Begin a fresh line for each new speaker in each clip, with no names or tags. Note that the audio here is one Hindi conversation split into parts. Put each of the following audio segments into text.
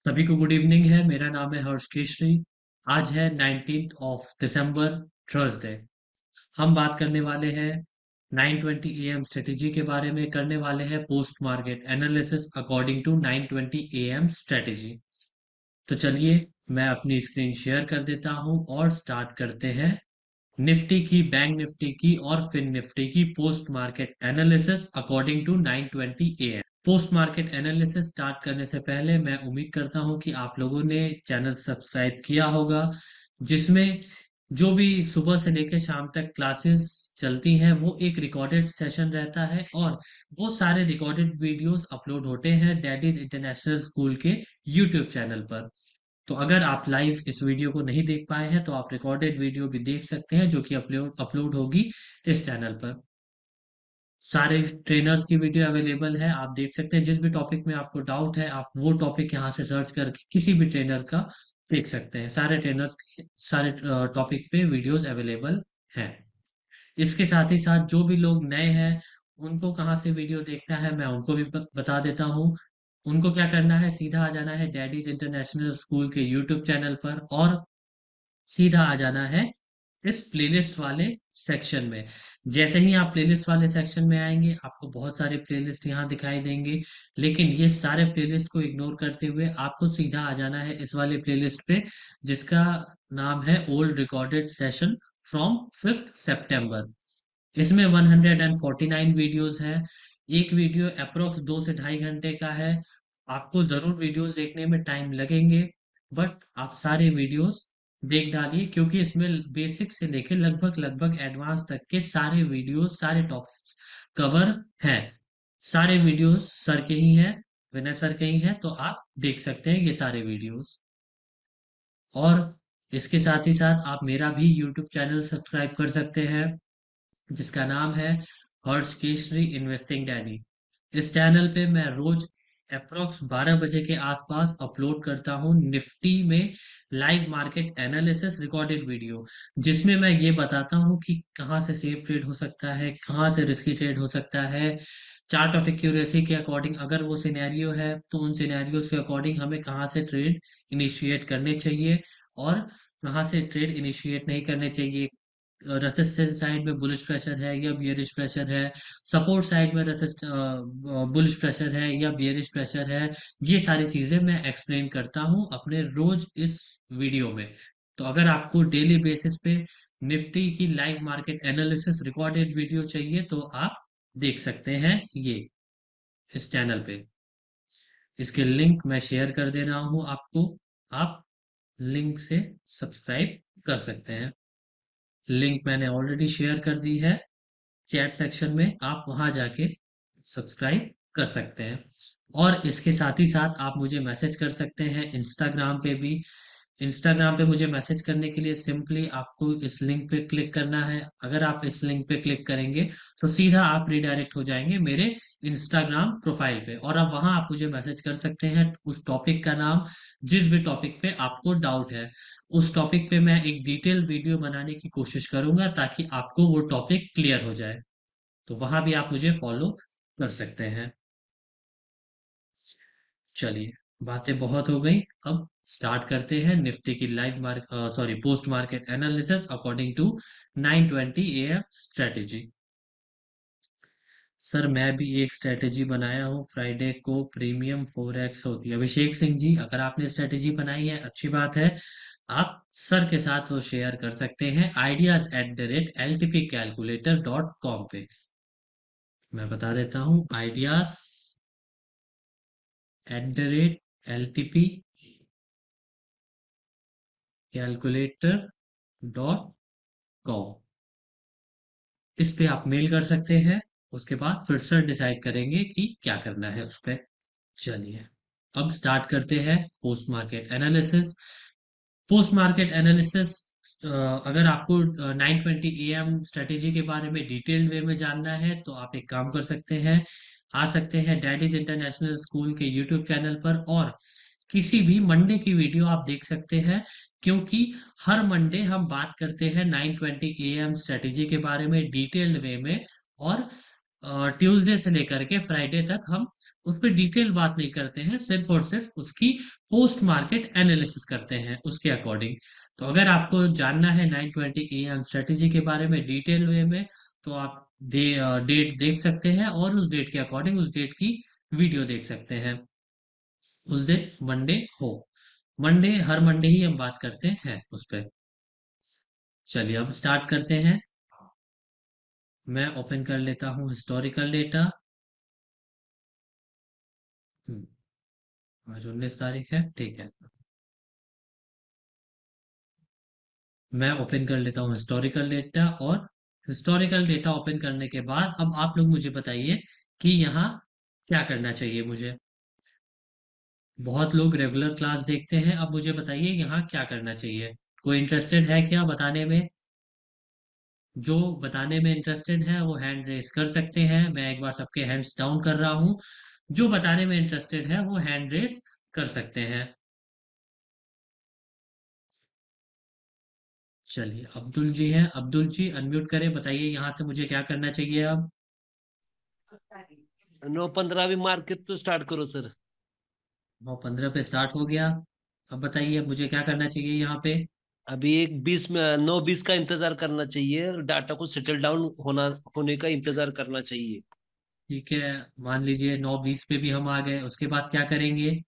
सभी को गुड इवनिंग है। मेरा नाम है हर्ष केशरी। आज है 19th ऑफ दिसंबर, थर्सडे। हम बात करने वाले हैं 9:20 AM स्ट्रेटेजी के बारे में। करने वाले हैं post market analysis according to 9:20 AM strategy. तो चलिए, मैं अपनी स्क्रीन शेयर कर देता हूं और स्टार्ट करते हैं निफ्टी की, बैंक निफ्टी की और फिन निफ्टी की post market analysis according to 9:20 AM। Post market analysis start करने से पहले मैं उम्मीद करता हूं कि आप लोगों ने चैनल सब्सक्राइब किया होगा, जिसमें जो भी सुबह से लेकर शाम तक क्लासेस चलती हैं वो एक रिकॉर्डेड सेशन रहता है, और वो सारे रिकॉर्डेड वीडियोस अपलोड होते हैं डैडीज इंटरनेशनल स्कूल के यूट्यूब चैनल पर। तो अगर आप लाइव इस वीडियो को नहीं देख पाए हैं तो आप रिकॉर्डेड वीडियो भी देख सकते हैं, जो कि अपलोड अपलोड होगी इस चैनल पर। सारे ट्रेनर्स की वीडियो अवेलेबल है, आप देख सकते हैं। जिस भी टॉपिक में आपको डाउट है आप वो टॉपिक यहाँ से सर्च करके किसी भी ट्रेनर का देख सकते हैं। सारे ट्रेनर्स के सारे टॉपिक पे वीडियोस अवेलेबल हैं। इसके साथ ही साथ जो भी लोग नए हैं उनको कहाँ से वीडियो देखना है मैं उनको भी बता देता हूँ। उनको क्या करना है, सीधा आ जाना है डैडीज इंटरनेशनल स्कूल के यूट्यूब चैनल पर, और सीधा आ जाना है इस प्लेलिस्ट वाले सेक्शन में। जैसे ही आप प्लेलिस्ट वाले सेक्शन में आएंगे आपको बहुत सारे प्लेलिस्ट यहाँ दिखाई देंगे, लेकिन ये सारे प्लेलिस्ट को इग्नोर करते हुए आपको सीधा आ जाना है इस वाले प्लेलिस्ट पे, जिसका नाम है old recorded session from 5th सितंबर। इसमें 149 वीडियोस हैं। एक वीडियो अप्रोक्स 2 से ढाई घंटे का है। आपको जरूर वीडियोस देखने में टाइम लगेंगे, बट आप सारे वीडियोस देख डालिए, क्योंकि इसमें बेसिक से लेके लगभग लगभग एडवांस तक के सारे वीडियोस, सारे टॉपिक्स कवर हैं। सारे वीडियोस सर के ही हैं, विनय सर के ही हैं, तो आप देख सकते हैं ये सारे वीडियोस। और इसके साथ ही साथ आप मेरा भी यूट्यूब चैनल सब्सक्राइब कर सकते हैं, जिसका नाम है हर्ष केशरी इन्वेस्टिंग डैडी। इस चैनल पे मैं रोज अप्रोक्स 12 बजे के आसपास अपलोड करता हूँ निफ्टी में live market analysis recorded video, जिसमें मैं ये बताता हूँ कि कहाँ से सेफ ट्रेड हो सकता है, कहाँ से रिस्की ट्रेड हो सकता है। चार्ट ऑफ एक्यूरेसी के अकॉर्डिंग अगर वो सिनेरियो है तो उन सिनेरियोज के अकॉर्डिंग हमें कहाँ से ट्रेड इनिशिएट करने चाहिए और कहाँ से ट्रेड इनिशिएट नहीं करने चाहिए। रेसिस्टेंस साइड में बुलिश प्रेशर है या बियरिश प्रेशर है, सपोर्ट साइड में रेसिस्ट बुलिश प्रेशर है या बियरिश प्रेशर है। ये सारी चीजें मैं एक्सप्लेन करता हूँ अपने रोज इस वीडियो में। तो अगर आपको डेली बेसिस पे निफ्टी की live market analysis recorded video चाहिए तो आप देख सकते हैं ये इस चैनल पे। इसके लिंक मैं शेयर कर दे रहा हूँ आपको, आप लिंक से सब्सक्राइब कर सकते हैं। लिंक मैंने ऑलरेडी शेयर कर दी है चैट सेक्शन में, आप वहां जाके सब्सक्राइब कर सकते हैं। और इसके साथ ही साथ आप मुझे मैसेज कर सकते हैं इंस्टाग्राम पे भी। इंस्टाग्राम पे मुझे मैसेज करने के लिए सिंपली आपको इस लिंक पे क्लिक करना है। अगर आप इस लिंक पे क्लिक करेंगे तो सीधा आप रिडायरेक्ट हो जाएंगे मेरे इंस्टाग्राम प्रोफाइल पे, और अब वहां आप मुझे मैसेज कर सकते हैं उस टॉपिक का नाम, जिस भी टॉपिक पे आपको डाउट है। उस टॉपिक पे मैं एक डिटेल वीडियो बनाने की कोशिश करूंगा ताकि आपको वो टॉपिक क्लियर हो जाए। तो वहां भी आप मुझे फॉलो कर सकते हैं। चलिए, बातें बहुत हो गई, अब स्टार्ट करते हैं निफ्टी की live market sorry post market analysis according to 9:20 AM strategy. Sir मैं भी एक स्ट्रेटेजी बनाया हूँ, फ्राइडे को प्रीमियम 4x होती है। अभिषेक सिंह जी, अगर आपने स्ट्रेटेजी बनाई है अच्छी बात है, आप सर के साथ वो शेयर कर सकते हैं ideas@ltpcalculator.com पे। मैं बता देता हूँ ideas@ltpcalculator.com। इस पे आप मेल कर सकते हैं, उसके बाद फिर सर डिसाइड करेंगे कि क्या करना है उस पे। चलिए, अब स्टार्ट करते हैं post market analysis. Post market analysis, अगर आपको 9:20 AM स्ट्रेटेजी के बारे में डिटेल्ड वे में जानना है तो आप एक काम कर सकते हैं, आ सकते हैं डैडीज इंटरनेशनल स्कूल के यूट्यूब चैनल पर, और किसी भी मंडे की वीडियो आप देख सकते हैं, क्योंकि हर मंडे हम बात करते हैं 9:20 AM स्ट्रेटेजी के बारे में डिटेल्ड वे में। और ट्यूसडे से लेकर के फ्राइडे तक हम उस पर डिटेल बात नहीं करते हैं, सिर्फ और सिर्फ उसकी पोस्ट मार्केट एनालिसिस करते हैं उसके अकॉर्डिंग। तो अगर आपको जानना है 920 AM स्ट्रेटेजी के बारे में डिटेल वे में, तो आप डेट देख सकते हैं और उस डेट के अकॉर्डिंग उस डेट की वीडियो देख सकते हैं। उस दिन मंडे हो, मंडे हर मंडे ही हम बात करते हैं उस पर। चलिए अब स्टार्ट करते हैं। मैं ओपन कर लेता हूँ हिस्टोरिकल डेटा। आज 19 तारीख है, ठीक है। मैं ओपन कर लेता हूँ हिस्टोरिकल डेटा, और हिस्टोरिकल डेटा ओपन करने के बाद अब आप लोग मुझे बताइए कि यहाँ क्या करना चाहिए मुझे। बहुत लोग रेगुलर क्लास देखते हैं, अब मुझे बताइए यहाँ क्या करना चाहिए। कोई इंटरेस्टेड है क्या बताने में? जो बताने में इंटरेस्टेड है वो हैंड रेस कर सकते हैं, मैं एक बार सबके हैंड्स डाउन कर रहा हूँ। जो बताने में इंटरेस्टेड है वो हैंड रेस कर सकते हैं। चलिए अब्दुल जी हैं, अब्दुल जी अनम्यूट करें, बताइए यहाँ से मुझे क्या करना चाहिए अब।
9:15 भी मार्केट तो स्टार्ट करो सर।
9:15 पे स्टार्ट हो गया। अब बताइए अब मुझे क्या करना चाहिए यहाँ पे।
अभी एक 20 में 9:20 का इंतजार करना चाहिए और डाटा को सेटल डाउन होने का इंतजार करना चाहिए।
ठीक है, मान लीजिए 9:20 पे भी हम आ गए, उसके बाद क्या करेंगे?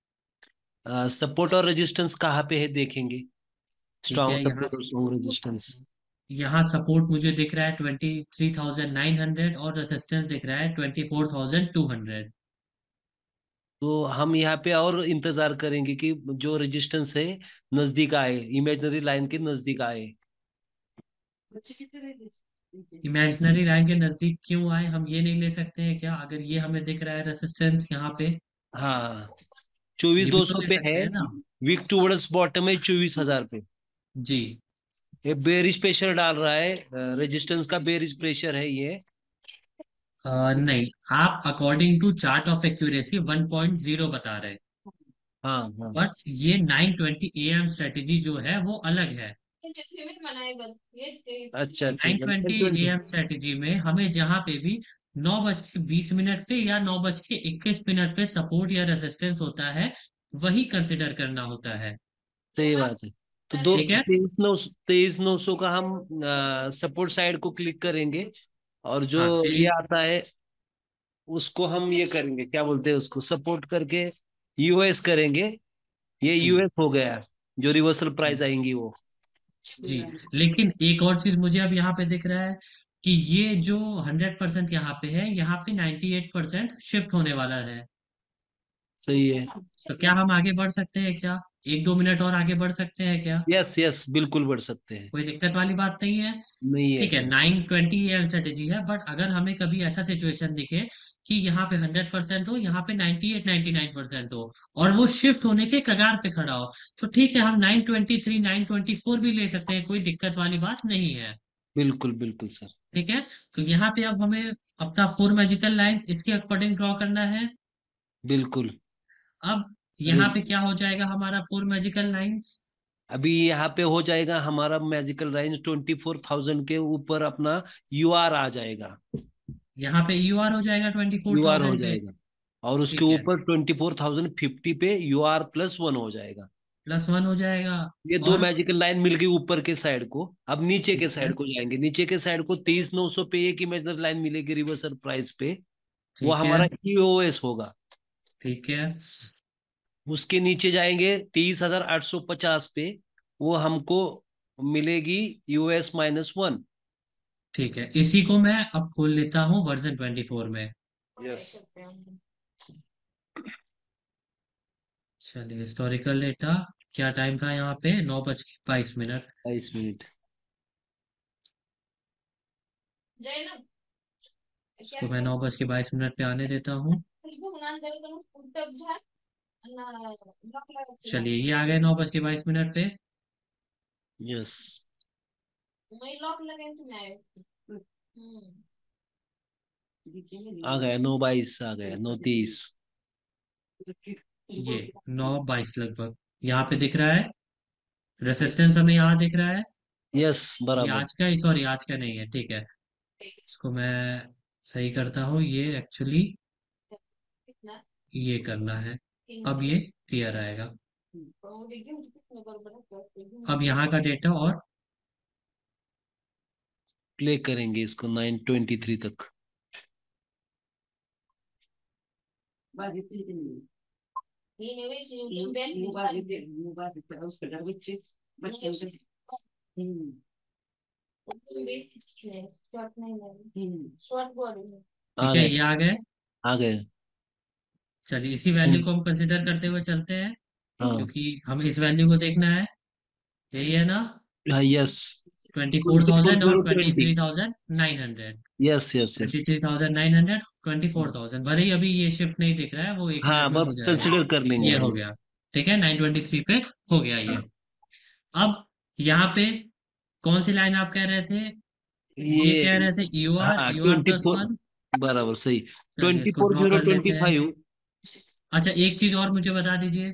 सपोर्ट और रेजिस्टेंस कहाँ पे है देखेंगे।
ठीक
स्ट्रॉन्ग
है,
सपोर्ट और स्ट्रॉन्ग रेजिस्टेंस।
यहाँ सपोर्ट मुझे दिख रहा है 23,900 और रेसिस्टेंस दिख रहा है 24,200।
तो हम यहाँ पे और इंतजार करेंगे कि जो रेजिस्टेंस है नजदीक आए, इमेजिनरी लाइन के नजदीक आए।
इमेजिनरी लाइन के नजदीक क्यों आए, हम ये नहीं ले सकते हैं क्या? अगर ये हमें दिख रहा है रेसिस्टेंस यहाँ पे,
हाँ, चौबीस
ये भी
दो
तो
सौ
ले
पे है।
सकते हैं ना।
वीक टूवर्ड्स बॉटम है 24,000 पे।
जी।
ये बेरिश प्रेशर डाल रहा है, रेजिस्टेंस का बेरिश प्रेशर है ये।
नहीं, आप according to chart of accuracy 1.0 बता रहे हैं,
हाँ हाँ।
बट ये 920 AM स्ट्रेटेजी जो है वो अलग है।
अच्छा अच्छा,
920
120।
एम स्ट्रेटेजी में हमें जहां पे भी 9:20 पे या 9:21 पे सपोर्ट या रेसिस्टेंस होता है, वही कंसिडर करना होता है।
सही बात है। तो दो
ठीक है।
23,900 का हम सपोर्ट साइड को क्लिक करेंगे। और जो
हाँ
ये
23।
आता है उसको हम ये करेंगे, क्या बोलते हैं उसको, सपोर्ट करके यूएस करेंगे। ये
जी।
यूएस हो गया। जो रिवर्सल प्राइस आएंगी वो।
जी, लेकिन एक और चीज मुझे अब यहाँ पे दिख रहा है कि ये जो 100% यहाँ पे है, यहाँ पे 98% शिफ्ट होने वाला है।
सही है।
तो क्या हम आगे बढ़ सकते हैं क्या? 1-2 मिनट और आगे बढ़ सकते हैं क्या?
यस यस, बिल्कुल बढ़ सकते हैं।
कोई दिक्कत वाली बात नहीं है।
नहीं है
ठीक है,
सर।
920 AM स्ट्रेटेजी है, बट अगर हमें कभी ऐसा सिचुएशन दिखे कि यहाँ पे 100% हो, यहाँ पे 98-99% हो, और वो शिफ्ट होने के कगार पे खड़ा हो, तो ठीक है हम 923 924 भी ले सकते हैं, कोई दिक्कत वाली बात नहीं है।
बिल्कुल बिल्कुल सर।
ठीक है। तो यहाँ पे अब हमें अपना फोर मैजिकल लाइंस इसके अकॉर्डिंग ड्रॉ करना है।
बिल्कुल।
अब
अरे,
यहाँ पे क्या हो जाएगा हमारा फोर मैजिकल लाइंस?
अभी यहाँ पे हो जाएगा हमारा मैजिकल रेंज 24,000 के ऊपर अपना यूआर आ जाएगा।
यहाँ पे यूआर हो जाएगा
यूआर हो
24,000 पे।
जाएगा। और उसके
ठीक है,
ऊपर 24,050 पे यूआर +1 हो जाएगा।
+1 हो जाएगा।
ये दो
और
मैजिकल लाइन मिल गई ऊपर के साइड को। अब नीचे के
ठीक है।
साइड को जाएंगे, नीचे के साइड को 23,900 पे एक इमेजनरी लाइन मिलेगी रिवर्सल प्राइस पे। वो
ठीक है।
हमारा ईओएस होगा।
ठीक है।
उसके नीचे जाएंगे 23,850 पे। वो हमको मिलेगी यूएस -1।
ठीक है, इसी को मैं अब खोल लेता हूँ वर्जन 24 में।
यस।
चलिए हिस्टोरिकल डेटा, क्या टाइम था यहाँ पे? 9:22।
22 मिनट।
इसको मैं 9:22 पे आने देता हूँ। चलिए ये आ गए 9:22 पे।
यस। आ गया 9:22, आ गया 9:30।
ये 9:22 लगभग यहाँ पे दिख रहा है। रेसिस्टेंस हमें यहाँ दिख रहा है।
यस,
ये
बराबर।
आज का ही, सॉरी आज का नहीं है, ठीक है। इसको मैं सही करता हूँ, ये एक्चुअली ये करना है। अब ये क्लियर आएगा। अब यहाँ का डेटा और
प्ले करेंगे इसको 9:23 तक। आ
ठीक है,
गए।
ये आ गए।
आ गए।
चलिए इसी वैल्यू को हम कंसिडर करते हुए चलते हैं,
हाँ।
क्योंकि हमें इस वैल्यू को देखना है। यही है ना?
हाँ, यस।
24,000 और
24,020।
23,900।
Yes, yes, yes.
23,900, 24,000, भले ही अभी ये शिफ्ट नहीं दिख रहा है, वो एक
हाँ,
मिनट
अब
में हो जाएगा।
कंसिडर कर लेंगे
ये हो
हम।
गया। ठीक है, 923 पे हो गया ये। अब यहाँ पे कौन सी लाइन आप कह रहे थे? ये
ये।
कह रहे थे
हाँ,
you are
twenty
plus
four
one.
बराबर सही।
चलिए
ट्वेंटी
इसको
फोर
ड्रॉ
जीरो
कर
ट्वेंटी
लेते हैं।
फाइव
अच्छा, एक चीज और मुझे बता दीजिए।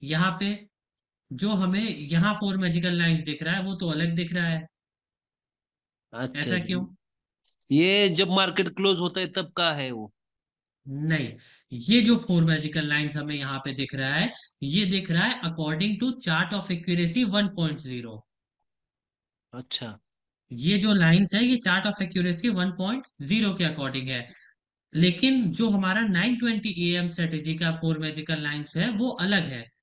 यहाँ पे जो हमें यहाँ फोर मैजिकल लाइंस दिख रहा है, वो तो अलग दिख रहा है।
अच्छा
ऐसा
जी।
क्यों?
ये जब मार्केट क्लोज होता है तब का है वो।
नहीं, ये जो फोर मैजिकल लाइंस हमें यहाँ पे दिख रहा है, ये दिख रहा है according to chart of accuracy 1.0।
अच्छा।
ये जो लाइंस है, ये चार्ट ऑफ एक्यूरेसी 1.0 के अकॉर्डिंग है। लेकिन जो हमारा 920 एएम स्ट्रेटेजी का फोर मैजिकल लाइंस है, वो अलग है।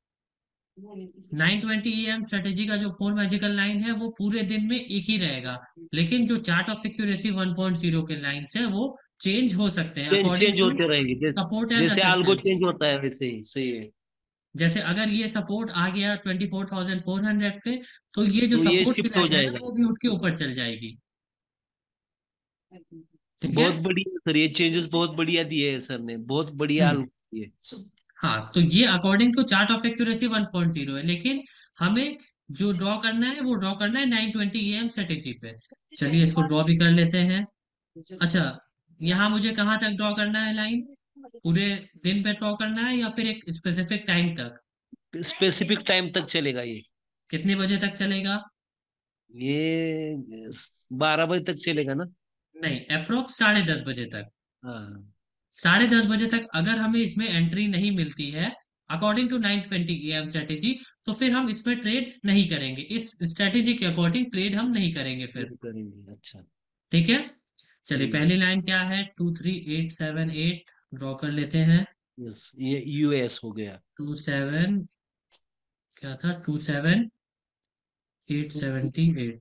920 एएम स्ट्रेटेजी का जो फोर मैजिकल लाइन है, वो पूरे दिन में एक ही रहेगा। लेकिन जो चार्ट ऑफ एक्यूरेसी 1.0 के लाइंस है, वो चेंज हो सकते हैं
चेंज
अकॉर्डिंग
चेंज
टू
होते रहेंगे,
सपोर्ट एंड
जैसे आल्गो
रेसिस्टेंस।
चेंज होता है वैसे ही सही है।
जैसे अगर ये सपोर्ट आ गया 24,400 पे, तो ये जो
तो ये
सपोर्ट की
शिफ्ट हो
लाइन है ना,
जाएगा।
वो भी उठ के ऊपर चल जाएगी। ठीक है।
बहुत बढ़िया सर, ये चेंजेस बहुत बढ़िया दिए है सर ने, बहुत बढ़िया
हम्म।
आल्गो दिए।
हाँ, तो ये according to chart of accuracy 1.0 है, लेकिन हमें जो ड्रॉ करना है, वो ड्रॉ करना है 920 एएम स्ट्रेटेजी पे। चलिए इसको ड्रॉ भी कर लेते हैं। अच्छा, यहाँ मुझे कहाँ तक ड्रॉ करना है लाइन? पूरे दिन पे ड्रॉ करना है या फिर एक स्पेसिफिक टाइम तक?
स्पेसिफिक टाइम तक चलेगा ये।
कितने बजे तक चलेगा?
ये 12 बजे तक चलेगा ना।
नहीं, अप्रोक्स 10:30 बजे तक।
हाँ।
10:30 बजे तक अगर हमें इसमें एंट्री नहीं मिलती है अकॉर्डिंग टू 920 एएम स्ट्रेटेजी, तो फिर हम इसमें ट्रेड नहीं करेंगे, इस स्ट्रेटेजी के अकॉर्डिंग ट्रेड हम नहीं करेंगे फिर।
ये करेंगे, अच्छा।
ठीक है। चलिए
हम्म।
पहली लाइन क्या है? 23878 ड्रॉ कर लेते हैं।
यस, ये यूएस हो गया।
27, क्या था? 27878।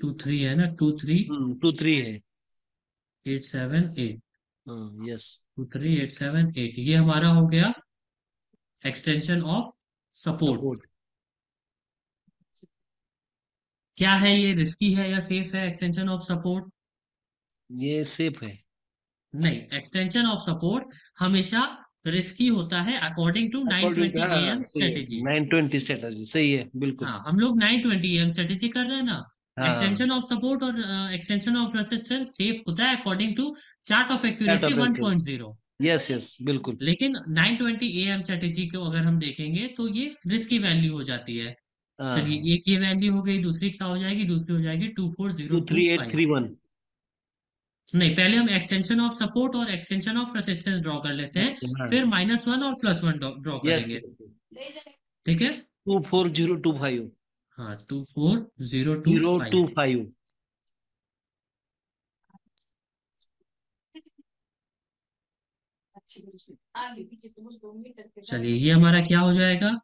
23 है ना? टू थ्री
2-3 है।
एट सेवन एट
हाँ, यस।
23878, ये हमारा हो गया एक्सटेंशन ऑफ सपोर्ट।
सपोर्ट।
क्या है ये, रिस्की है या सेफ है एक्सटेंशन ऑफ सपोर्ट?
ये सेफ है।
नहीं, एक्सटेंशन ऑफ सपोर्ट हमेशा रिस्की होता है अकॉर्डिंग टू
अकॉर्डिंग,
920
हाँ
एएम
सही है।
स्ट्रेटेजी।
920 स्ट्रेटजी सही है, बिल्कुल।
हाँ, हम लोग 920 एएम स्ट्रेटेजी कर रहे हैं ना।
हाँ।
एक्सटेंशन ऑफ सपोर्ट और एक्सटेंशन ऑफ रेसिस्टेंस सेफ होता है according to chart of
start
accuracy
of actual.
1.0।
Yes, yes, बिल्कुल।
लेकिन 920 एएम स्ट्रेटेजी को अगर हम देखेंगे, तो ये रिस्की वैल्यू हो जाती है।
हाँ।
चलिए एक ये वैल्यू हो गई, दूसरी क्या हो जाएगी? दूसरी हो जाएगी two four zero
two
two
three eight
five
three one
नहीं, पहले हम एक्सटेंशन ऑफ सपोर्ट और एक्सटेंशन ऑफ रेसिस्टेंस ड्रॉ कर लेते हैं,
हाँ।
फिर -1 और +1 ड्रॉ
यस।
करेंगे। ठीक है।
24025।
हाँ, 24025।
025।
चलिए ये हमारा क्या हो जाएगा?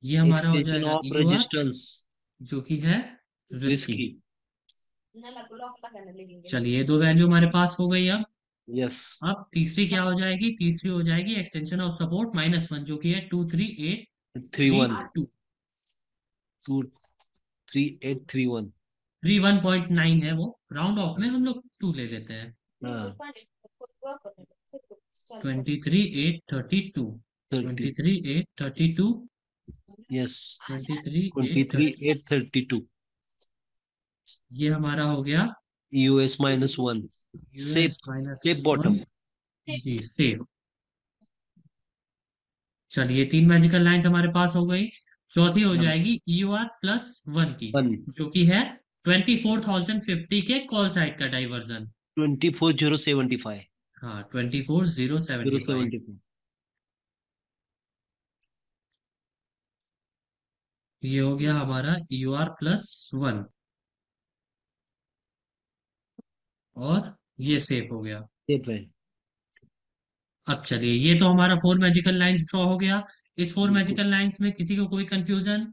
ये हमारा हो
एक्सटेंशन
जाएगा
ऑफ
ईयूआर,
रेजिस्टेंस।
जो कि है रिस्की।
रिस्की।
चलिए ये दो वैल्यू हमारे पास हो गई।
यस।
अब तीसरी क्या हो जाएगी? तीसरी हो जाएगी एक्सटेंशन ऑफ सपोर्ट -1, जो कि है 23832।
31। 23831।
31.9 है वो, राउंड ऑफ में हम लोग 2 ले लेते हैं।
हाँ।
23832।
Thirty.
23832।
Yes.
Twenty three
twenty
eight
three eight thirty two
ये हमारा हो गया
US-1।
US
safe.
Minus
safe
one
bottom.
जी, सेव। चलिए तीन मैजिकल लाइंस हमारे पास हो गई। चौथी हो जाएगी ईयूआर +1 की,
वन।
जो कि है 24,050 के कॉल साइड का डाइवर्जन।
24,075।
हाँ, 24,075।
075।
ये हो गया हमारा UR+1। और ये सेफ हो गया।
ठीक है।
अब चलिए, ये तो हमारा फोर मैजिकल लाइंस ड्रॉ हो गया। इस फोर
बिल्कुल।
मैजिकल लाइंस में किसी को कोई कंफ्यूजन?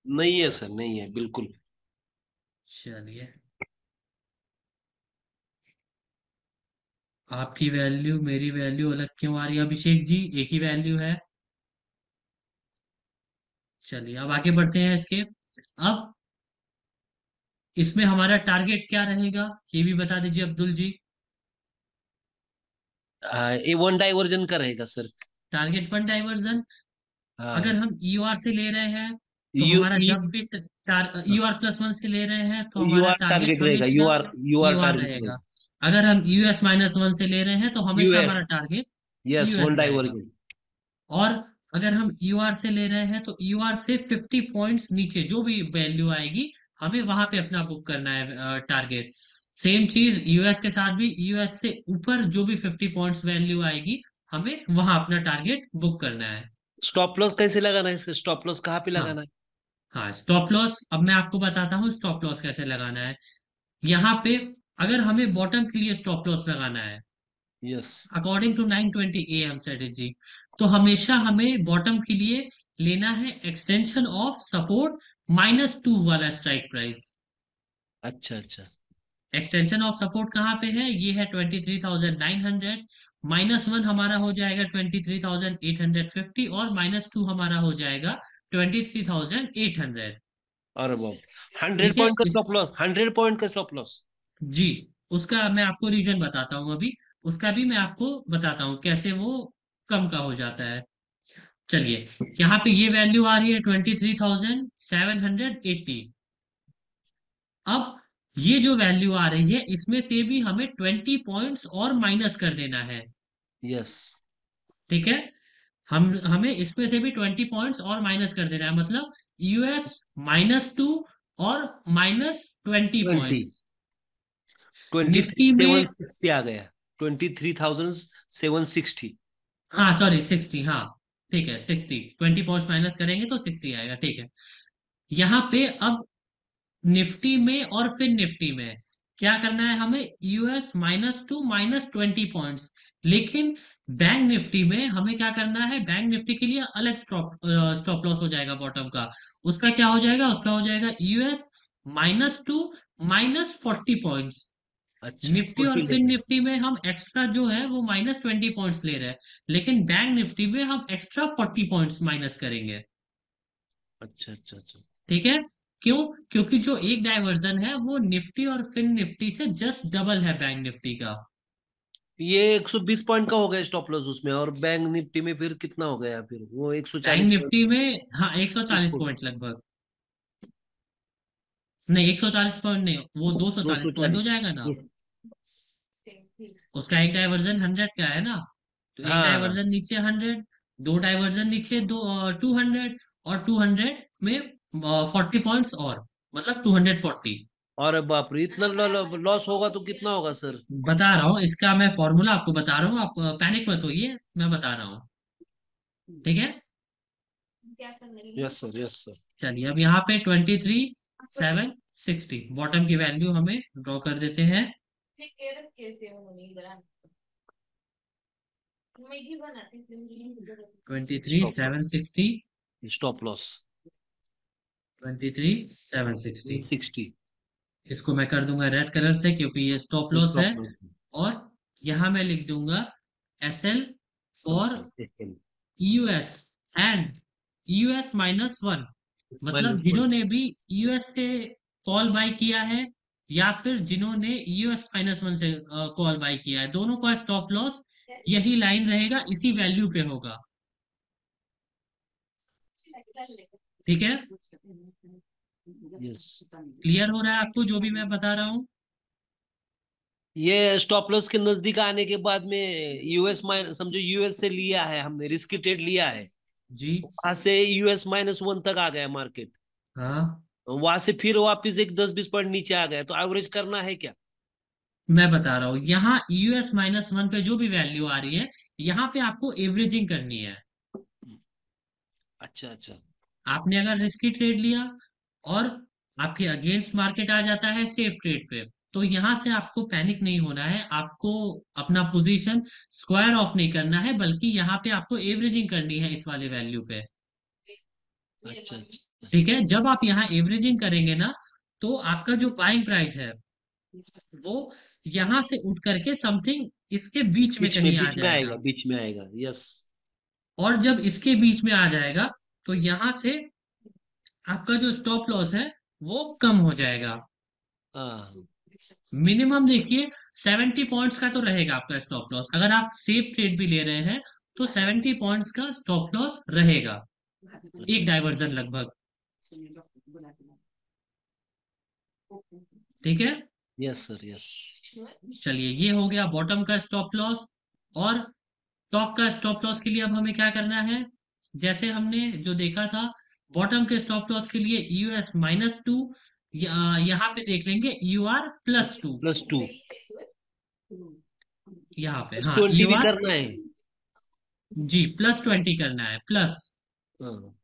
नहीं है सर, नहीं है बिल्कुल।
चलिए, आपकी वैल्यू मेरी वैल्यू अलग क्यों आ रही है अभिषेक जी? एक ही वैल्यू है। चलिए, अब आगे बढ़ते हैं इसके। अब इसमें हमारा टारगेट क्या रहेगा, ये भी बता दीजिए अब्दुल जी।
ये वन डाइवर्जन का रहेगा सर।
Target one diversion.
हाँ।
अगर हम EOR से ले रहे हैं तो
यू
हमारा जब भी EOR+1 से ले रहे हैं तो
यू
हमारा
आर
टारगेट
टारगेट रहेगा,
हमेशा
यू आर
EOR
टारगेट
रहेगा।
रहेगा।
अगर हम US-1 से ले रहे हैं तो हमेशा
यूएस।
हमारा टारगेट
यस, वन
US रहेगा।
डाइवर्जन।
और अगर हम EOR से ले रहे हैं तो EOR से 50 पॉइंट्स नीचे जो भी वैल्यू आएगी, हमें वहां पे अपना बुक करना है टारगेट। सेम चीज यूएस के साथ भी, यूएस से ऊपर जो भी 50 पॉइंट्स वैल्यू आएगी, हमें वहां अपना टारगेट बुक करना है।
स्टॉप लॉस कैसे लगाना है इसका? स्टॉप लॉस कहाँ पे
हाँ।
लगाना है?
हाँ, स्टॉप लॉस अब मैं आपको बताता हूँ स्टॉप लॉस कैसे लगाना है। यहाँ पे अगर हमें बॉटम के लिए स्टॉप लॉस लगाना है
yes.
According to 920 AM strategy, तो हमेशा हमें बॉटम के लिए लेना है एक्सटेंशन ऑफ सपोर्ट -2 वाला स्ट्राइक प्राइस।
अच्छा अच्छा।
एक्सटेंशन ऑफ सपोर्ट कहाँ पे है? ये है 23,900। -1 हमारा हो जाएगा 23,850 और -2 हमारा हो जाएगा 23,800।
और अब 100
ठीक है
पॉइंट का
इस
स्टॉप लॉस, 100 पॉइंट का स्टॉप लॉस।
जी, उसका मैं आपको रीजन बताता हूँ अभी। उसका भी मैं आपको बताता हूँ कैसे वो कम का हो जाता है। चलिए, यहाँ पे ये वैल्यू आ रही है 23,780। अब ये जो वैल्यू आ रही है इसमें से भी हमें 20 पॉइंट्स और माइनस कर देना है।
यस।
ठीक है, हम हमें इसमें से भी 20 पॉइंट्स और माइनस कर देना है, मतलब US-2 और -20 पॉइंट्स।
20
निफ्टी में,
760 आ गया। 23,760।
हाँ सॉरी 60, हाँ ठीक है 60, 20 पॉइंट्स माइनस करेंगे तो 60 आएगा, ठीक है। यहाँ पे अब निफ्टी में और फिर निफ्टी में क्या करना है हमें? US-2 -20 points. लेकिन बैंक निफ्टी में हमें क्या करना है? बैंक निफ्टी के लिए अलग स्टॉप लॉस हो जाएगा बॉटम का। उसका क्या हो जाएगा? उसका हो जाएगा US-2 -40 पॉइंट्स।
अच्छा,
निफ्टी और
40
फिर
लेंगे।
निफ्टी में हम एक्स्ट्रा जो है वो -20 पॉइंट्स ले रहे हैं, लेकिन बैंक निफ्टी में हम एक्स्ट्रा 40 पॉइंट्स माइनस करेंगे।
अच्छा अच्छा अच्छा।
ठीक है, क्यों? क्योंकि जो एक डाइवर्जन है वो निफ्टी और फिन निफ्टी से जस्ट डबल है बैंक निफ्टी का।
ये 120 पॉइंट का हो गया स्टॉप लॉस उसमें, और बैंक निफ्टी में फिर कितना हो गया? फिर वो
बैंक
140
निफ्टी
पॉइंट।
में हाँ 140 पॉइंट लगभग। नहीं, 140 पॉइंट नहीं, वो
दो
240
सौ
पॉइंट हो
चालीस
जाएगा ना। उसका एक डाइवर्जन 100 का है ना, तो एक
हाँ।
डाइवर्जन नीचे 100, दो डाइवर्जन नीचे दो 200, और 200 में 40 पॉइंट्स और, मतलब 240।
और बाप रे, इतना लॉस होगा तो कितना होगा सर?
बता रहा हूँ, इसका मैं फॉर्मूला आपको बता रहा हूँ, आप पैनिक मत होइए, मैं बता रहा हूँ। ठीक है,
यस सर, यस सर।
चलिए अब यहाँ पे 23,760 बॉटम की वैल्यू हमें ड्रॉ कर देते हैं। 23,760।
Stop loss.
23,760।
60।
इसको मैं कर दूंगा रेड कलर से क्योंकि ये स्टॉप लॉस है।
Stop loss.
और यहाँ मैं लिख दूंगा SL for US and US-1, मतलब
-1।
जिन्होंने भी US से कॉल बाय किया है या फिर जिन्होंने US-1 से कॉल बाय किया है, दोनों का स्टॉप लॉस यही लाइन रहेगा, इसी वैल्यू पे होगा। ठीक है,
यस।
क्लियर हो रहा है आपको जो भी मैं बता रहा हूँ?
ये स्टॉप लॉस के नजदीक आने के बाद में यूएस माइनस, समझो यूएस से लिया है हमने, रिस्क ट्रेड लिया है,
जी।
वहां से यूएस -1 तक आ गया मार्केट।
हाँ,
वहां से फिर वापस एक 10-20 पॉइंट नीचे आ गया, तो एवरेज करना है क्या?
मैं बता रहा हूँ, यहाँ US-1 पे जो भी वैल्यू आ रही है, यहाँ पे आपको एवरेजिंग करनी है।
अच्छा अच्छा।
आपने अगर रिस्की ट्रेड लिया और आपके अगेंस्ट मार्केट आ जाता है सेफ ट्रेड पे, तो यहाँ से आपको पैनिक नहीं होना है, आपको अपना पोजीशन स्क्वायर ऑफ नहीं करना है, बल्कि यहाँ पे आपको एवरेजिंग करनी है इस वाले वैल्यू पे।
अच्छा अच्छा।
ठीक है, जब आप यहाँ एवरेजिंग करेंगे ना, तो आपका जो बाइंग प्राइस है वो यहाँ से उठ करके समथिंग इसके बीच में कहीं आ
बीच में
जाएगा।
आएगा, बीच में आएगा, यस।
और जब इसके बीच में आ जाएगा, तो यहाँ से आपका जो स्टॉप लॉस है वो कम हो जाएगा।
हाँ।
मिनिमम देखिए 70 पॉइंट्स का तो रहेगा आपका स्टॉप लॉस, अगर आप सेफ ट्रेड भी ले रहे हैं तो 70 पॉइंट्स का स्टॉप लॉस रहेगा, एक
अच्छा।
डाइवर्जन लगभग। ठीक है,
यस सर, यस।
चलिए ये हो गया बॉटम का स्टॉप लॉस। और टॉप का स्टॉप लॉस के लिए अब हमें क्या करना है, जैसे हमने जो देखा था, बॉटम के स्टॉप लॉस के लिए US-2, यहाँ पे देख लेंगे UR+2।
+2।
यहाँ पे हाँ
+20
यू
भी
आर,
करना है।
जी +20 करना है, प्लस।
हाँ।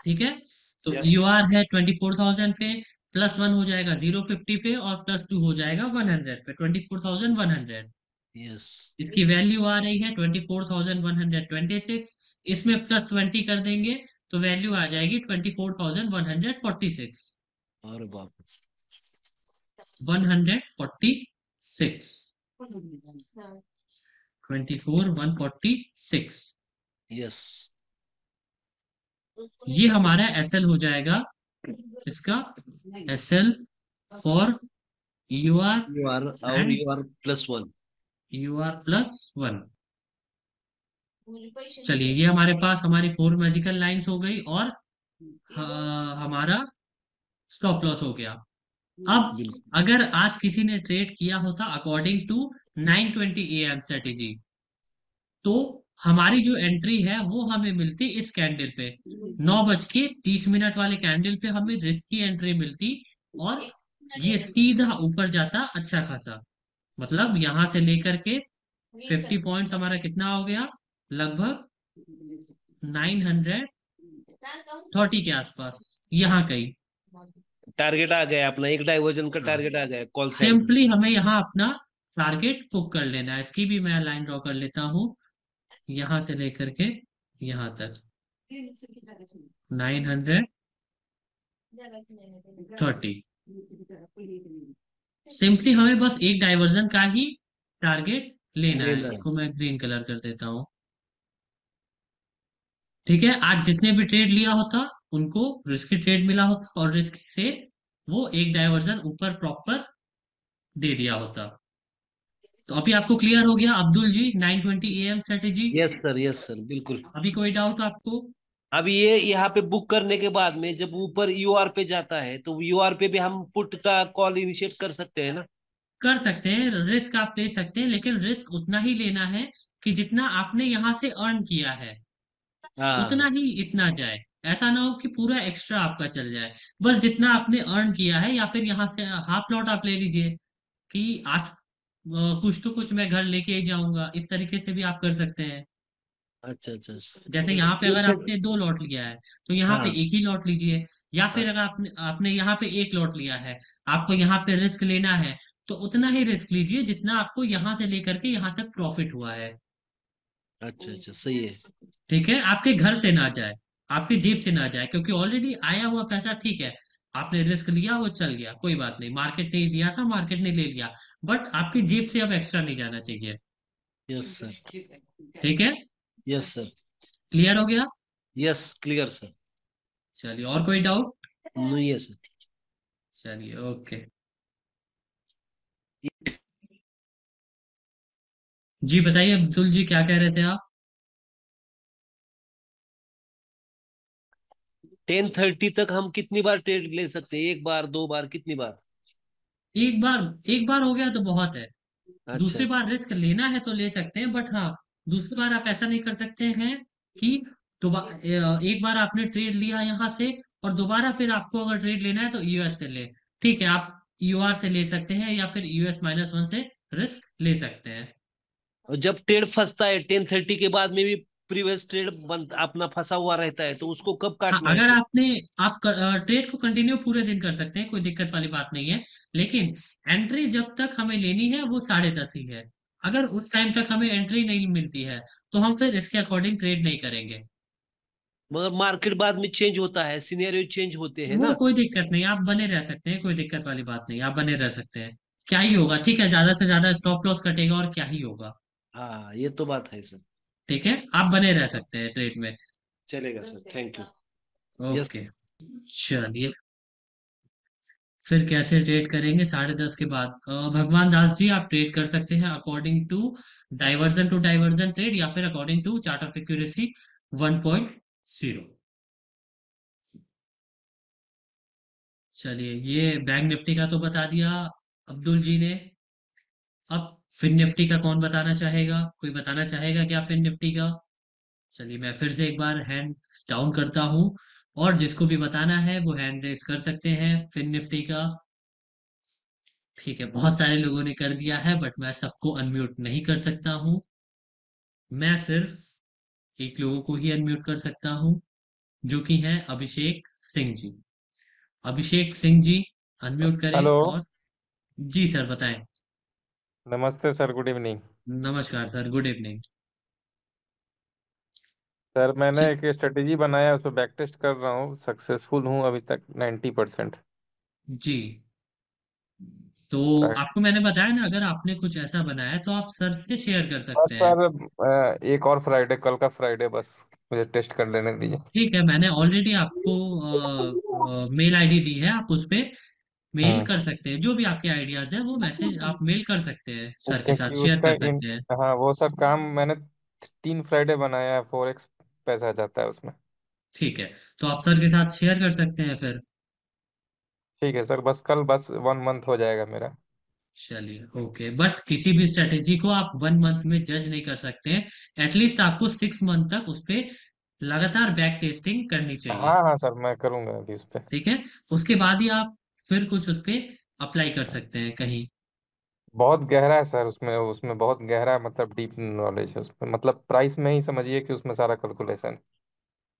ठीक है, तो
यस।
है 24,000 पे, +1 हो जाएगा 050 पे, और +2 हो जाएगा 100 पे, 24,100।
यस।
इसकी वैल्यू आ रही है 24,126, इसमें +20 कर देंगे तो वैल्यू आ जाएगी 24,146।
और बाप।
146, 24,146।
यस।
ये हमारा SL हो जाएगा, इसका SL for U R
U R, और
एंड
UR+1।
UR+1। चलिए ये हमारे पास हमारी 4 मैजिकल लाइंस हो गई, और हमारा स्टॉप लॉस हो गया। अब
बिल्कुल।
अगर आज किसी ने ट्रेड किया होता अकॉर्डिंग टू 9:20 AM स्ट्रेटेजी, तो हमारी जो एंट्री है वो हमें मिलती इस कैंडल पे, 9:30 वाले कैंडल पे हमें रिस्क की एंट्री मिलती, और ये सीधा ऊपर जाता अच्छा खासा, मतलब यहां से लेकर के 50 पॉइंट्स हमारा कितना हो गया, लगभग 930 के आसपास, यहाँ कहीं।
टारगेट आ गया अपना, एक डाइवर्जन का
हाँ,
टारगेट आ गया कॉल साइड में।
सिंपली हमें यहाँ अपना टारगेट बुक कर लेना है, इसकी भी मैं लाइन ड्रॉ कर लेता हूँ, यहाँ से लेकर के यहाँ तक 930। सिंपली हमें बस एक डाइवर्जन का ही टारगेट लेना है,
लेना है।
इसको मैं ग्रीन कलर कर देता हूँ। ठीक है, आज जिसने भी ट्रेड लिया होता उनको रिस्की ट्रेड मिला होता, और रिस्क से वो एक डाइवर्जन ऊपर प्रॉपर दे दिया होता। तो अभी आपको क्लियर हो गया अब्दुल जी 9:20 AM strategy?
Yes sir, yes sir, बिल्कुल।
अभी कोई डाउट आपको?
अब ये यहाँ पे बुक करने के बाद में जब ऊपर UR पे जाता है, तो UR पे भी हम पुट का कॉल इनिशिएट कर सकते हैं ना?
कर सकते हैं, रिस्क आप ले सकते हैं, लेकिन रिस्क उतना ही लेना है कि जितना आपने यहां से अर्न किया है
हाँ।
उतना ही इतना जाए। ऐसा ना हो कि पूरा एक्स्ट्रा आपका चल जाए, बस जितना आपने अर्न किया है, या फिर यहाँ से हाफ लॉट आप ले लीजिए कि आज कुछ तो कुछ मैं घर लेके ही जाऊंगा, इस तरीके से भी आप कर सकते हैं।
अच्छा अच्छा अच्छा।
जैसे यहाँ पे
ये
अगर
फिर।
आपने 2 लॉट लिया है, तो यहाँ पे
हाँ।
एक ही लॉट लीजिए, या फिर अगर आपने आपने यहाँ पे एक लॉट लिया है, आपको यहाँ पे रिस्क लेना है, तो उतना ही रिस्क लीजिए जितना आपको यहाँ से लेकर के यहाँ तक प्रॉफिट हुआ है।
अच्छा अच्छा, सही है।
ठीक है, आपके घर से ना जाए, आपके जेब से ना जाए, क्योंकि ऑलरेडी आया हुआ पैसा, ठीक है, आपने रिस्क लिया वो चल गया, कोई बात नहीं, मार्केट ने ही दिया था, मार्केट ने ले लिया, बट आपकी जेब से अब एक्स्ट्रा नहीं जाना चाहिए।
Yes sir.
ठीक है,
यस सर।
क्लियर हो गया?
Yes, clear sir.
चलिए और कोई डाउट?
नहीं है सर।
चलिए ओके। जी बताइए अब्दुल जी, क्या कह रहे थे आप?
10:30 तक हम कितनी बार ट्रेड ले सकते हैं? एक बार, 2 बार, कितनी बार?
एक बार हो गया तो बहुत है।
अच्छा।
दूसरी बार रिस्क लेना है तो ले सकते हैं, बट हाँ, दूसरी बार आप ऐसा नहीं कर सकते हैं कि एक बार आपने ट्रेड लिया यहाँ से और दोबारा फिर आपको अगर ट्रेड लेना है तो यूएस से ले। ठीक है, आप यूआर से ले सकते हैं या फिर US-1 से रिस्क ले सकते हैं।
और जब ट्रेड फंसता है 10:30 के बाद में भी, प्रीवियस ट्रेड बंद अपना फंसा हुआ रहता है, तो उसको कब
हाँ,
काटना है
अगर
फिर?
आप ट्रेड को कंटिन्यू पूरे दिन कर सकते हैं, कोई दिक्कत वाली बात नहीं है। लेकिन एंट्री जब तक हमें लेनी है वो 10:30 ही है। अगर उस टाइम तक हमें एंट्री नहीं मिलती है तो हम फिर इसके अकॉर्डिंग ट्रेड नहीं करेंगे।
मगर मार्केट बाद में चेंज होता है, सिनेरियो चेंज होते हैं
वो
ना।
कोई दिक्कत नहीं, आप बने रह सकते हैं, कोई दिक्कत वाली बात नहीं, आप बने रह सकते हैं। क्या ही होगा, ठीक है, ज्यादा से ज्यादा स्टॉप लॉस कटेगा और क्या ही होगा।
हाँ, ये तो बात है सर।
ठीक है, आप बने रह सकते हैं ट्रेड में।
चलेगा sir, thank you. Yes.
Okay, चलिए। फिर कैसे ट्रेड करेंगे 10:30 के बाद? भगवान दास जी, आप ट्रेड कर सकते हैं अकॉर्डिंग टू डाइवर्जन ट्रेड या फिर according to chart of accuracy 1.0। चलिए, ये बैंक निफ्टी का तो बता दिया अब्दुल जी ने। अब फिन निफ्टी का कौन बताना चाहेगा? कोई बताना चाहेगा क्या फिन निफ्टी का? चलिए, मैं फिर से एक बार हैंड डाउन करता हूं, और जिसको भी बताना है वो हैंड रेस कर सकते हैं फिन निफ्टी का। ठीक है, बहुत सारे लोगों ने कर दिया है बट मैं सबको अनम्यूट नहीं कर सकता हूँ। मैं सिर्फ एक लोगों को ही अनम्यूट कर सकता हूँ, जो कि है अभिषेक सिंह जी। अभिषेक सिंह जी, अनम्यूट करें
हेलो।
और जी सर बताएं।
नमस्ते सर, गुड इवनिंग।
नमस्कार सर, गुड इवनिंग।
सर मैंने
जी
एक स्ट्रेटेजी बनाया है, उस पर बैक टेस्ट कर रहा हूँ, सक्सेसफुल हूँ अभी तक 90%।
जी, तो आपको मैंने बताया ना, अगर आपने कुछ ऐसा बनाया है तो आप सर से शेयर कर सकते
बस
हैं।
सर, एक और फ्राइडे, कल का फ्राइडे बस मुझे टेस्ट कर लेने दीजिए।
ठीक है, मैंने ऑलरेडी आपको मेल आईडी दी है, आप उस पे मेल
हम्म।
कर सकते हैं, जो भी आपके आइडियाज है वो मैसेज आप मेल कर सकते हैं, सर के
क्योंकि
साथ शेयर
उसका
कर
इन
सकते हैं।
हाँ, वो सर काम मैंने 3 फ्राइडे बनाया है, 4x पैसा जाता है उसमें।
ठीक है, तो आप सर के साथ शेयर कर सकते हैं फिर।
ठीक है सर, बस कल बस 1 मंथ हो जाएगा मेरा।
चलिए, ओके, बट किसी भी स्ट्रेटेजी को आप 1 मंथ में जज नहीं कर सकते हैं। एटलीस्ट आपको 6 मंथ तक उस पे लगातार बैक टेस्टिंग करनी चाहिए।
हाँ हाँ सर, मैं करूंगा अभी उस पर।
ठीक है, उसके बाद ही आप फिर कुछ उस पे अप्लाई कर सकते हैं कहीं।
बहुत गहरा है सर उसमें उसमें बहुत गहरा, मतलब डीप नॉलेज है उसमें, मतलब प्राइस में ही समझिए कि उसमें सारा कैलकुलेशन।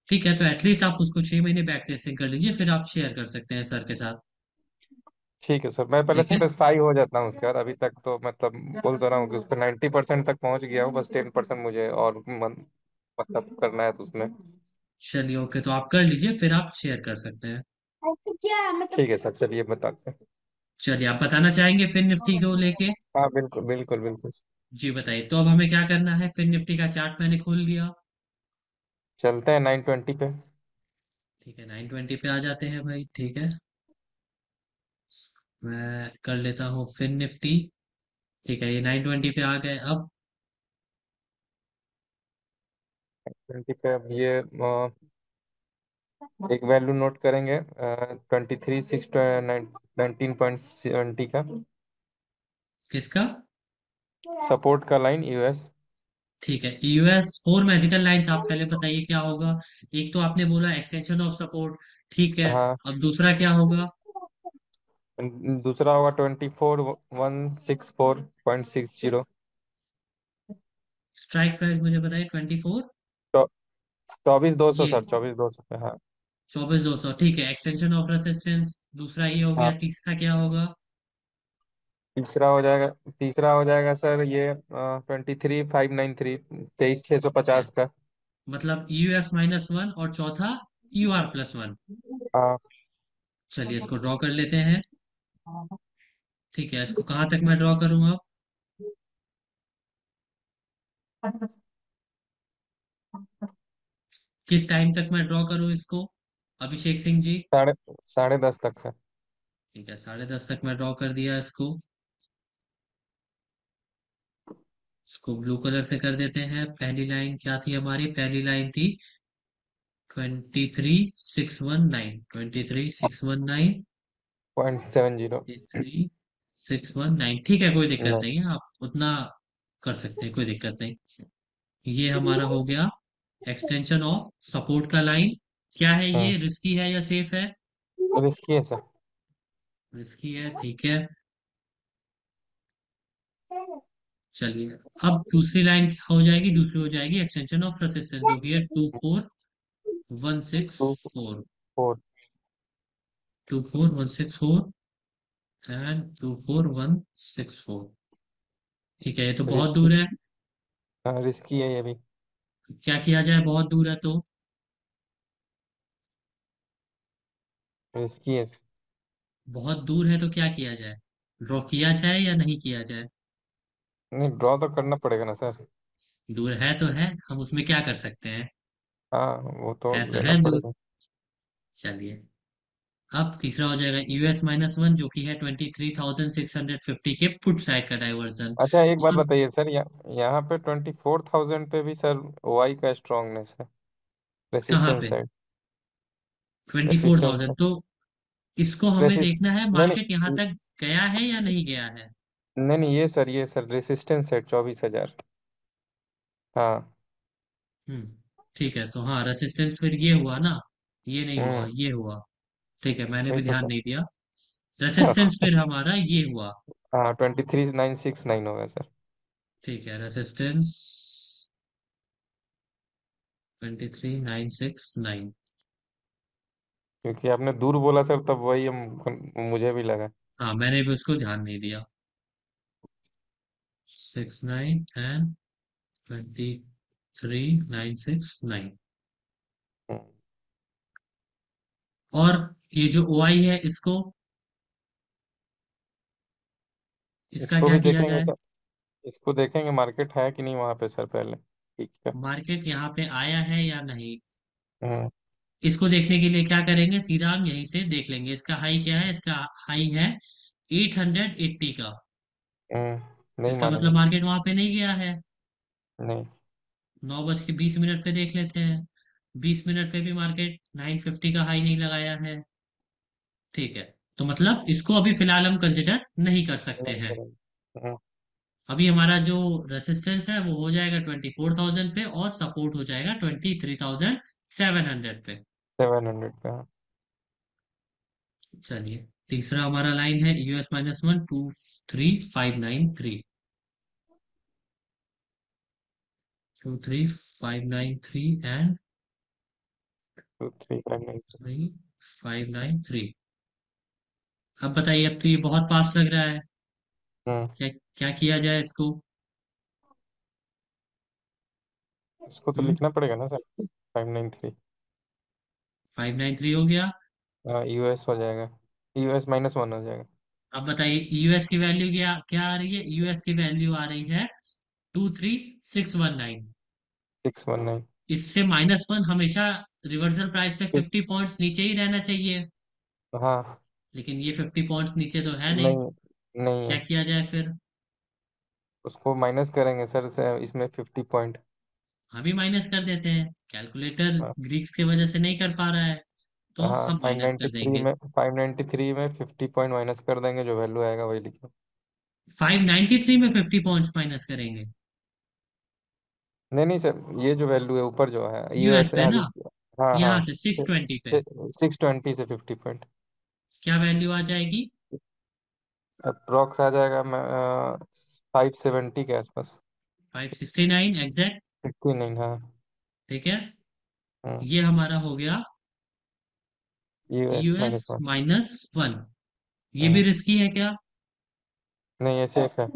ठीक है, तो एटलीस्ट आप उसको 6 महीने बैक टेस्टिंग कर लीजिए, फिर आप शेयर कर सकते हैं सर के साथ।
ठीक है सर, मैं पहले
ठीक है,
सेटिस्फाई हो जाता हूँ उसके बाद। अभी तक तो मतलब बोल तो रहा हूँ कि उस पर 90% तक पहुंच गया हूँ, बस 10% मुझे और मतलब करना है तो उसमें।
चलिए, ओके, तो आप कर लीजिए, फिर आप शेयर कर सकते हैं।
ठीक है सर, चलिए बताते हैं।
चलिए, आप बताना चाहेंगे फिन निफ्टी को लेके?
हाँ बिल्कुल बिल्कुल बिल्कुल।
जी बताइए, तो अब हमें क्या करना है? फिन निफ्टी का चार्ट मैंने खोल लिया।
चलते हैं 920 पे।
ठीक है, 920 पे आ जाते हैं भाई, ठीक है। मैं कर लेता हूँ फिन निफ्टी। ठीक है, ये 920 पे आ गए अब।
20 पे अब ये एक वैल्यू नोट करेंगे, 23,619.70 का
किसका?
सपोर्ट का लाइन, यूएस।
ठीक है, US 4 मैजिकल लाइंस, आप पहले बताइए क्या होगा। एक तो आपने बोला एक्सटेंशन ऑफ सपोर्ट, ठीक है।
हाँ,
अब दूसरा क्या होगा?
दूसरा होगा 24,164.60।
स्ट्राइक प्राइस मुझे बताइए, 24।
24,200
ये
सर, 24,200 पे, हाँ।
24,200, ठीक है। एक्सटेंशन ऑफ रेसिस्टेंस दूसरा ये हो गया,
हाँ,
तीसरा क्या होगा?
तीसरा हो जाएगा सर ये 23,593, तेईस छः सौ
ठीक है,
पचास का।
मतलब US-1 और चौथा UR+1।
हाँ,
चलिए, इसको ड्रॉ कर लेते हैं। ठीक है, इसको कहाँ तक मैं ड्रॉ करूंगा अब? किस टाइम तक मैं ड्रॉ करूं इसको, अभिषेक सिंह जी?
साढ़े साढ़े 10 तक सर।
ठीक है, 10:30 तक मैं ड्रॉ कर दिया इसको। इसको ब्लू कलर से कर देते हैं। पहली लाइन क्या थी हमारी? पहली लाइन थी 23,619, 23,619,
0.70।
23,619। ठीक है, कोई दिक्कत
नहीं।
नहीं है, आप उतना कर सकते हैं, कोई दिक्कत नहीं। ये हमारा हो गया एक्सटेंशन ऑफ सपोर्ट का लाइन। क्या है ये,
हम्म।
रिस्की है या सेफ है?
रिस्की है सर।
रिस्की है, ठीक है। चलिए, अब दूसरी लाइन क्या हो जाएगी? दूसरी हो जाएगी एक्सटेंशन ऑफ रेसिस्टेंस, जो कि है 24164।
2 4
24164 एंड 24164। ठीक है, ये तो बहुत
रिस्की।
दूर है।
हाँ रिस्की है ये भी।
क्या किया जाए, बहुत दूर है तो?
रिस्की है।
बहुत दूर है तो क्या किया जाए? ड्रॉ किया जाए या नहीं किया जाए?
नहीं ड्रॉ तो करना पड़ेगा ना सर।
दूर है तो है, हम उसमें क्या कर सकते हैं?
हाँ वो तो
है तो
लेना
है दूर।
पड़ेगा।
चलिए, अब तीसरा हो जाएगा US-1, जो कि है 23,650 के पुट साइड का डाइवर्जन।
अच्छा एक बात
और
बताइए सर, यहाँ पे 24,000 पे भी सर ओआई का स्ट्रांगनेस है।
कहाँ
रेसिस्टेंस
पे?
है।
24,000
रेसिस्टेंस
तो इसको हमें
रेसिस्ट
देखना है,
नहीं
मार्केट यहाँ
नहीं
तक गया है या नहीं गया है।
नहीं नहीं, ये सर रेसिस्टेंस है 24,000। हाँ।
ठीक है, तो हाँ, रेसिस्टेंस फिर ये हुआ ना, ये नहीं हुआ,
हम्म।
ये हुआ। ठीक है, मैंने
वही
भी
तो
ध्यान
सर।
नहीं दिया। रेसिस्टेंस फिर हमारा ये हुआ।
हाँ 23,969 होगा सर।
ठीक है, रेसिस्टेंस 23,969।
क्योंकि आपने दूर बोला सर, तब वही मुझे भी लगा।
हाँ, मैंने भी उसको ध्यान नहीं दिया। 69 एंड 23,969।
हम्म।
और ये जो ओ आई है, इसका
इसको
क्या
भी
किया
देखेंगे
जाए?
सर। इसको देखेंगे मार्केट है कि नहीं वहां पे सर पहले। ठीक है।
मार्केट यहाँ पे आया है या नहीं?
हम्म।
इसको देखने के लिए क्या करेंगे, सीधा हम यहीं से देख लेंगे। इसका हाई क्या है? इसका हाई है 880 का।
नहीं
इसका
मानेंगे
मतलब
सर।
मार्केट वहां पे नहीं गया है।
नहीं।
9:20 पे देख लेते हैं। 20 मिनट पे भी मार्केट 950 का हाई नहीं लगाया है। ठीक है, तो मतलब इसको अभी फिलहाल हम कंसिडर नहीं कर सकते
नहीं
हैं।
करेंगे।
अभी हमारा जो रेसिस्टेंस है वो हो जाएगा 24,000 पे, और सपोर्ट हो जाएगा 23,700 पे।
700 पे हाँ।
चलिए, तीसरा हमारा लाइन है US-1, 23593। 23593 एंड
2359।
3593। अब बताइए, अब तो ये बहुत पास लग रहा है।
हम्म।
क्या क्या किया जाए इसको?
इसको तो
हम्म
लिखना पड़ेगा ना सर। 593।
593 हो गया।
हाँ यूएस हो जाएगा। US-1 हो जाएगा।
अब बताइए, यूएस की वैल्यू क्या क्या आ रही है? यूएस की वैल्यू आ रही है 23,619।
619।
इससे -1 हमेशा रिवर्सल प्राइस से 50 पॉइंट्स नीचे ही रहना चाहिए।
हाँ।
लेकिन ये 50 पॉइंट्स नीचे तो है नहीं।
नहीं नहीं
क्या
है।
किया जाए फिर?
उसको माइनस करेंगे सर से इसमें 50 पॉइंट।
हम ही माइनस कर देते हैं, कैलकुलेटर
हाँ।
ग्रीक्स की वजह से नहीं कर पा रहा है, तो
हाँ
हम
फाइव
माइनस
नाइन्टी
कर
थ्री
देंगे।
में 593 में 50 पॉइंट माइनस कर देंगे, जो वैल्यू आएगा वही लिखो।
593 में 50 पॉइंट्स माइनस करेंगे?
नहीं नहीं सर, ये जो वैल्यू है ऊपर जो है
यूएस
यूएस
पे
अभी।
ना,
हाँ हाँ।
यहाँ से 620 पे
620 से 50 पॉइंट।
क्या वैल्यू आ जाएगी?
अप्रोक्स आ जाएगा 570 के आसपास।
569 एग्जैक्ट।
69 हाँ।
ठीक है,
हम्म।
ये हमारा हो गया
US-1।
US-1। ये भी
हम्म।
रिस्की है क्या?
नहीं ये सेफ है।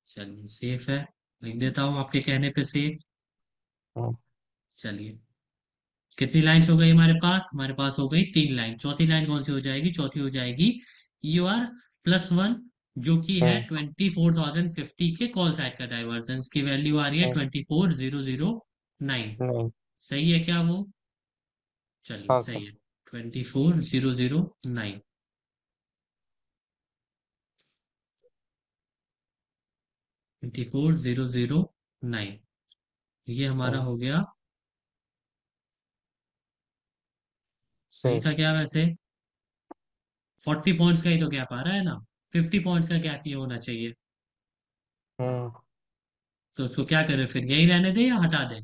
चलिए, सेफ है, लिख देता हूँ आपके कहने पे सेफ।
हम्म।
चलिए, कितनी लाइंस हो गई हमारे पास? हमारे पास हो गई 3 लाइन। चौथी लाइन कौन सी हो जाएगी? चौथी हो जाएगी EUR+1, जो कि है
हम्म।
24,050 के कॉल साइड का डाइवर्जेंस की वैल्यू आ रही है
हम्म।
24,009।
नहीं।
सही है क्या वो? चलिए,
हाँ
सही
सर।
है। 24,009। 24,009, ये हमारा
हम्म।
हो गया। सही था
सेफ।
क्या वैसे? 40 पॉइंट्स का ही तो गैप आ रहा है ना, 50 पॉइंट्स का गैप ये होना चाहिए।
हम्म।
तो उसको क्या करें फिर, यही रहने दें या हटा दें?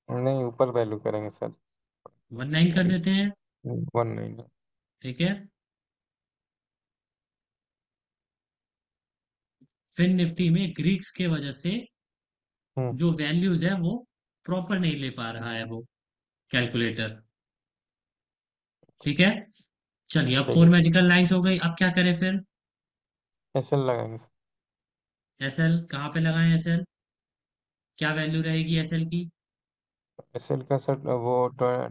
नहीं ऊपर वैल्यू करेंगे सर।
19 कर देते हैं।
19।
ठीक है। फिन निफ्टी में ग्रीक्स के वजह से
हम्म।
जो वैल्यूज है वो प्रॉपर नहीं ले पा रहा है वो कैलकुलेटर। ठीक है। चलिए, अब
ठीक
फोर
है।
मैजिकल लाइंस हो गई, अब क्या करें फिर?
एसएल लगाएंगे सर।
एसएल कहाँ पे लगाएं? एसएल क्या वैल्यू रहेगी एसएल की?
एसएल का सर वो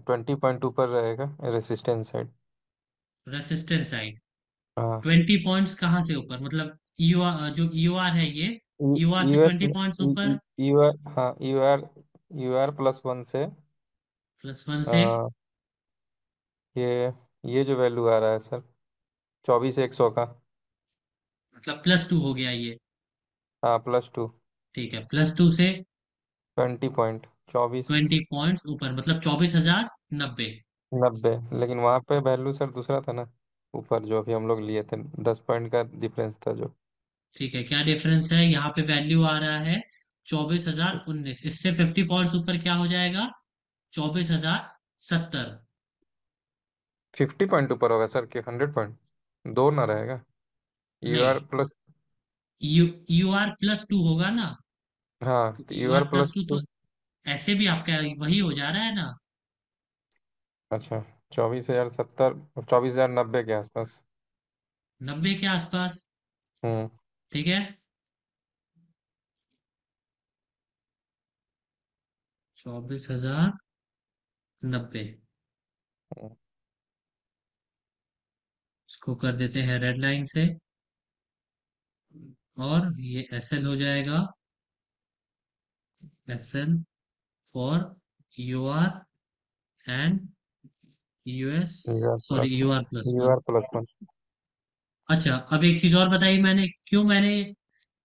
20.2 पर रहेगा, रेसिस्टेंस साइड।
Resistance side.
हाँ।
20 पॉइंट्स कहाँ से ऊपर, मतलब यू आर, जो यू आर है ये, यू आर से
यूएस
20 पॉइंट्स ऊपर?
यूआर, हाँ यूआर, यूआर +1 से
+1 से?
आ, ये ये जो वैल्यू आ रहा है सर, 24,100 का।
मतलब +2 हो गया ये।
हाँ +2।
ठीक है, +2 से
20 पॉइंट, 24।
20 पॉइंट्स ऊपर, मतलब 24,090।
90, लेकिन वहां पे वैल्यू सर दूसरा था ना, ऊपर जो अभी हम लोग लिए थे, 10 पॉइंट का डिफरेंस था जो।
ठीक है, क्या डिफरेंस है? यहाँ पे वैल्यू आ रहा है 24,019, इससे 50 पॉइंट्स ऊपर क्या हो जाएगा? 24,070।
50 पॉइंट ऊपर होगा सर कि 100 पॉइंट? दो ना रहेगा? यूआर
नहीं,
प्लस।
यू आर +2 होगा ना,
हाँ तो
क्योंकि U
U R
R plus
plus
two तो
टू।
ऐसे भी आपका वही हो जा रहा है ना।
अच्छा, 24,070, 24,090 के आसपास।
90 के आसपास।
हम्म।
ठीक है, 24,090,
हम्म।
इसको कर देते हैं रेड लाइन से, और ये एसएल हो जाएगा। SL for U R and U S,
U R
sorry
plus
U R
one,
plus one.
U R +1।
अच्छा, अब एक चीज और बताइए, मैंने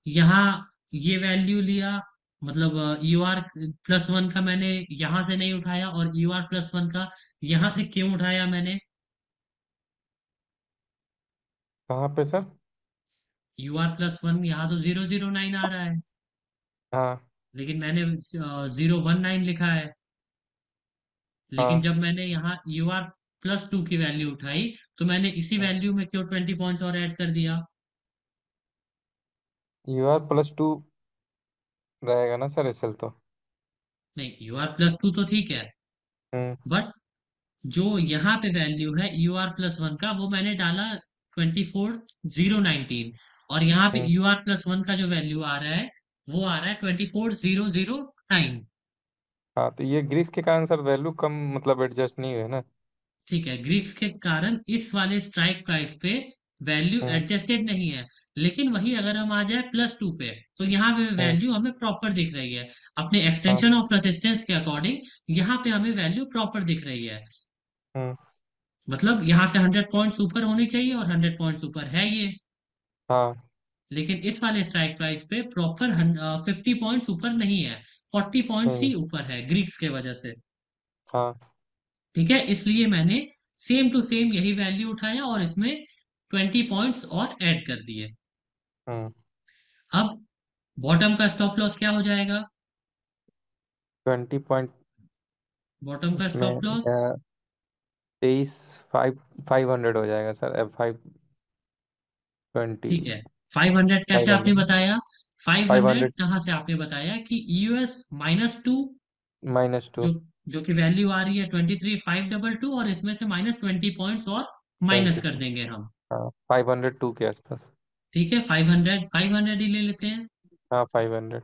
यहाँ ये वैल्यू लिया, मतलब यू आर +1 का मैंने यहाँ से नहीं उठाया, और यू आर +1 का यहाँ से क्यों उठाया मैंने?
कहाँ पे सर?
यू आर +1 यहाँ तो 009 आ रहा है,
हाँ।
लेकिन मैंने 019 लिखा है। लेकिन
हाँ,
जब मैंने यहाँ यू आर +2 की वैल्यू उठाई, तो मैंने इसी वैल्यू में क्यों 20 पॉइंट्स और ऐड कर दिया?
यूआर +2 रहेगा ना सर एसएल तो।
नहीं, यू आर +2 तो ठीक है,
हम्म।
बट जो यहाँ पे वैल्यू है यू आर +1 का, वो मैंने डाला 24,019, और यहाँ पे
हम्म।
यू आर +1 का जो वैल्यू आ रहा है वो आ रहा है 24,009।
हाँ तो ये ग्रीस के कारण सर वैल्यू कम मतलब एडजस्ट नहीं हुए ना।
ठीक है, ग्रीक्स के कारण इस वाले स्ट्राइक प्राइस पे वैल्यू
हम्म।
एडजस्टेड नहीं है। लेकिन वही अगर हम आ जाए +2 पे, तो यहाँ पे
हम्म।
वैल्यू हमें प्रॉपर दिख रही है, अपने
हाँ।
एक्सटेंशन ऑफ रेसिस्टेंस के अकॉर्डिंग यहाँ पे हमें वैल्यू प्रॉपर दिख रही है।
हम्म।
मतलब यहाँ से 100 पॉइंट्स ऊपर होनी चाहिए, और 100 पॉइंट्स ऊपर है ये।
हाँ।
लेकिन इस वाले स्ट्राइक प्राइस पे प्रॉपर 50 पॉइंट्स ऊपर नहीं है, 40 पॉइंट्स
हम्म।
ही ऊपर है ग्रीक्स के वजह से।
हाँ।
ठीक है, इसलिए मैंने सेम टू सेम यही वैल्यू उठाया और इसमें 20 पॉइंट्स और ऐड कर दिए।
हम्म।
अब बॉटम का स्टॉप लॉस क्या हो जाएगा?
20 पॉइंट
बॉटम का
उसमें
स्टॉप लॉस,
23, 500 हो जाएगा सर, 520।
ठीक है। 500 कैसे
फाइव
आपने
हंड्रेड
बताया? फाइव
फाइव
हंड्रेड
हंड्रेड
कहाँ से आपने बताया कि US-2,
-2।
जो जो कि वैल्यू आ रही है 23,522, और इसमें से -20 पॉइंट्स और माइनस
20।
कर देंगे हम।
हाँ 502 के आसपास।
ठीक है, 500 ही ले लेते हैं।
हाँ 500।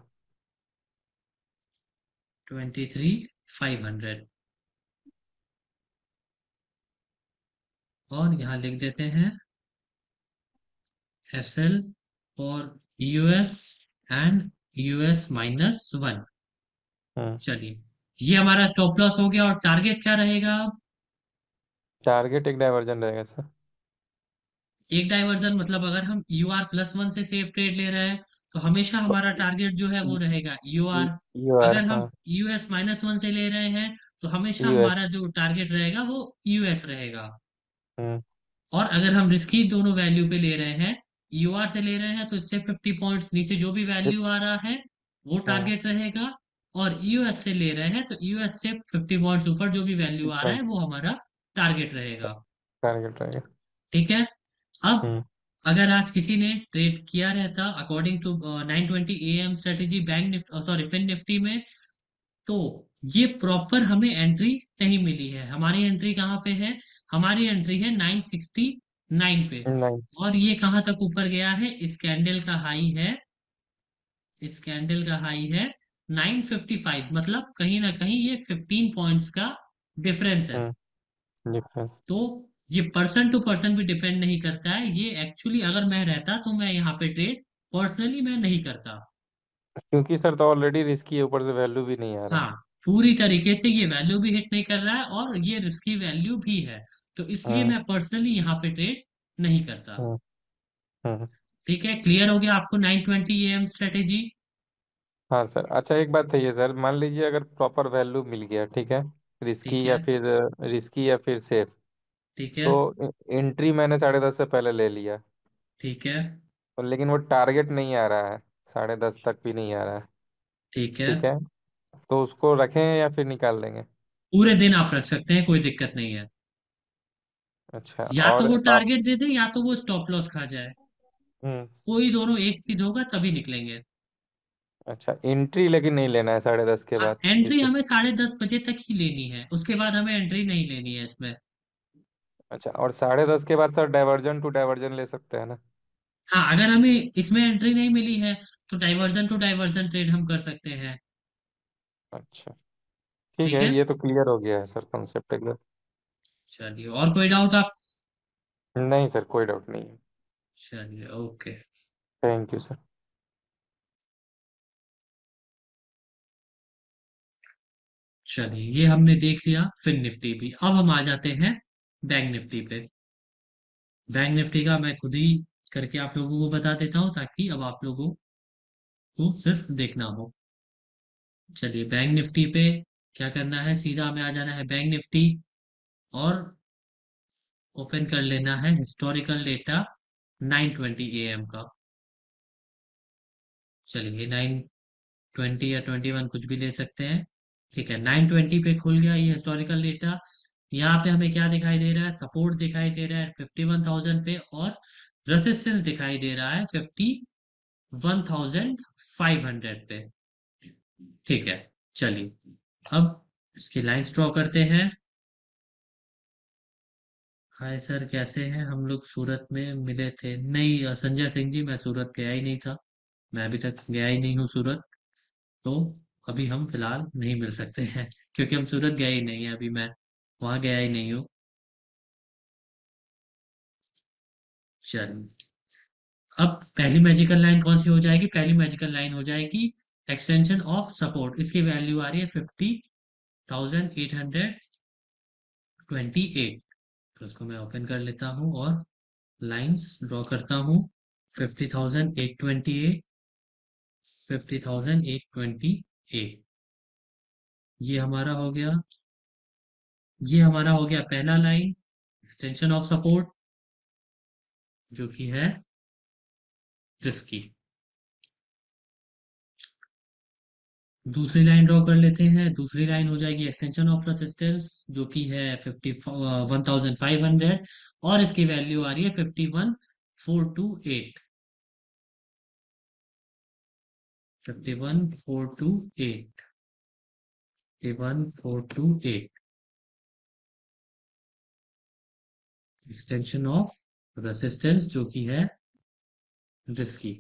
23,500, और यहाँ लिख देते हैं SL और US एंड US-1।
हम्म।
चलिए, ये हमारा स्टॉप लॉस हो गया, और टारगेट क्या रहेगा अब?
टारगेट एक डाइवर्जन रहेगा सर।
एक डाइवर्जन, मतलब अगर हम UR+1 से सेफ ट्रेड ले रहे हैं, तो हमेशा हमारा टारगेट जो है वो रहेगा UR।
यू आर,
अगर हम
हाँ।
US-1 से ले रहे हैं, तो हमेशा
यूएस।
हमारा जो टारगेट रहेगा वो US रहेगा।
हम्म।
और अगर हम रिस्की दोनों वैल्यू पे ले रहे हैं, UR से ले रहे हैं, तो इससे 50 पॉइंट्स नीचे जो भी वैल्यू आ रहा है वो
हम्म।
टारगेट रहेगा। और यूएस से ले रहे हैं, तो यूएस से 50 पॉइंट्स ऊपर जो भी वैल्यू आ रहा
अच्छा,
है वो हमारा टारगेट रहेगा।
टारगेट रहेगा।
ठीक है। अब
हम्म।
अगर आज किसी ने ट्रेड किया रहता according to 920 AM strategy bank Nifty, sorry fin Nifty में, तो ये प्रॉपर हमें एंट्री नहीं मिली है। हमारी एंट्री कहाँ पे है? हमारी एंट्री है 969 पे।
नहीं।
और ये कहाँ तक ऊपर गया है? इस कैंडल का हाई है, इस कैंडल का हाई है 955, मतलब कहीं ना कहीं ये 15 पॉइंट्स का डिफरेंस है।
डिफरेंस।
तो ये पर्सन टू पर्सन भी डिपेंड नहीं करता है। ये एक्चुअली अगर मैं रहता तो मैं यहाँ पे ट्रेड पर्सनली मैं नहीं करता।
क्योंकि सर तो ऑलरेडी रिस्की है, ऊपर से वैल्यू भी नहीं आ रहा है।
हाँ, पूरी तरीके से ये वैल्यू भी हिट नहीं कर रहा है और ये रिस्की वैल्यू भी है। तो इसलिए
हम्म।
मैं पर्सनली यहाँ पे ट्रेड नहीं करता।
हम्म। हम्म।
ठीक है, क्लियर हो गया आपको 920 एएम स्ट्रेटेजी?
हाँ सर, अच्छा एक बात है ये सर, मान लीजिए अगर प्रॉपर वैल्यू मिल गया, ठीक है,
ठीक
रिस्की
है।
या फिर रिस्की या फिर सेफ,
ठीक है।
तो एंट्री मैंने 10:30 से पहले ले लिया,
ठीक है।
और लेकिन वो टारगेट नहीं आ रहा है, 10:30 तक भी नहीं आ रहा है,
ठीक है।
ठीक है, तो उसको रखें या फिर निकाल देंगे?
पूरे दिन आप रख सकते हैं, कोई दिक्कत नहीं है।
अच्छा।
या तो
और
वो
आप।
टारगेट दे दे या तो वो स्टॉप लॉस खा जाए।
हम्म।
कोई दोनों एक चीज होगा तभी निकलेंगे।
अच्छा, एंट्री लेकिन नहीं लेना है 10:30 के बाद
एंट्री
पीछे?
हमें 10:30 बजे तक ही लेनी है, उसके बाद हमें एंट्री नहीं लेनी है इसमें।
अच्छा, और 10:30 के बाद सर डाइवर्जन टू डाइवर्जन ले सकते हैं ना?
हाँ, अगर हमें इसमें एंट्री नहीं मिली है तो डाइवर्जन टू डाइवर्जन ट्रेड हम कर सकते हैं।
अच्छा, ठीक
ठीक
है,
है।
ये तो क्लियर हो गया है सर, कॉन्सेप्ट एकदम।
चलिए, और कोई डाउट आप?
नहीं सर, कोई डाउट नहीं है।
चलिए, ओके।
Thank you sir.
चलिए, ये हमने देख लिया फिन निफ्टी भी। अब हम आ जाते हैं बैंक निफ्टी पे। बैंक निफ्टी का मैं खुद ही करके आप लोगों को बता देता हूँ ताकि अब आप लोगों को सिर्फ देखना हो। चलिए, बैंक निफ्टी पे क्या करना है, सीधा हमें आ जाना है बैंक निफ्टी और ओपन कर लेना है हिस्टोरिकल डेटा 920 एएम का। चलिए, 920 या 21 कुछ भी ले सकते हैं। ठीक है, 920 पे खुल गया ये हिस्टोरिकल डेटा। यहाँ पे हमें क्या दिखाई दे रहा है? सपोर्ट दिखाई दे रहा है 51,000 पे, और रेसिस्टेंस दिखाई दे रहा है 51,500 पे। ठीक है। चलिए, अब इसकी लाइंस ड्रॉ करते हैं। हाय सर, कैसे हैं? हम लोग सूरत में मिले थे नहीं संजय सिंह जी, मैं सूरत गया ही नहीं था। मैं अभी तक गया ही नहीं हूँ सूरत। तो अभी हम फिलहाल नहीं मिल सकते हैं क्योंकि हम सूरत गए ही नहीं है, अभी मैं वहां गया ही नहीं हूँ। चलिए, अब पहली मैजिकल लाइन कौन सी हो जाएगी? पहली मैजिकल लाइन हो जाएगी एक्सटेंशन ऑफ सपोर्ट। इसकी वैल्यू आ रही है 50,828। तो उसको मैं ओपन कर लेता हूँ और लाइंस ड्रॉ करता हूँ। 50,828, 50,828, ये हमारा हो गया। ये हमारा हो गया पहला लाइन एक्सटेंशन ऑफ सपोर्ट, जो कि है जिसकी। दूसरी लाइन ड्रॉ कर लेते हैं। दूसरी लाइन हो जाएगी एक्सटेंशन ऑफ रेसिस्टेंस, जो कि है 51,500, और इसकी वैल्यू आ रही है 51,428, 51,428, 51,428, एक्सटेंशन ऑफ रेसिस्टेंस, जो कि है जिसकी।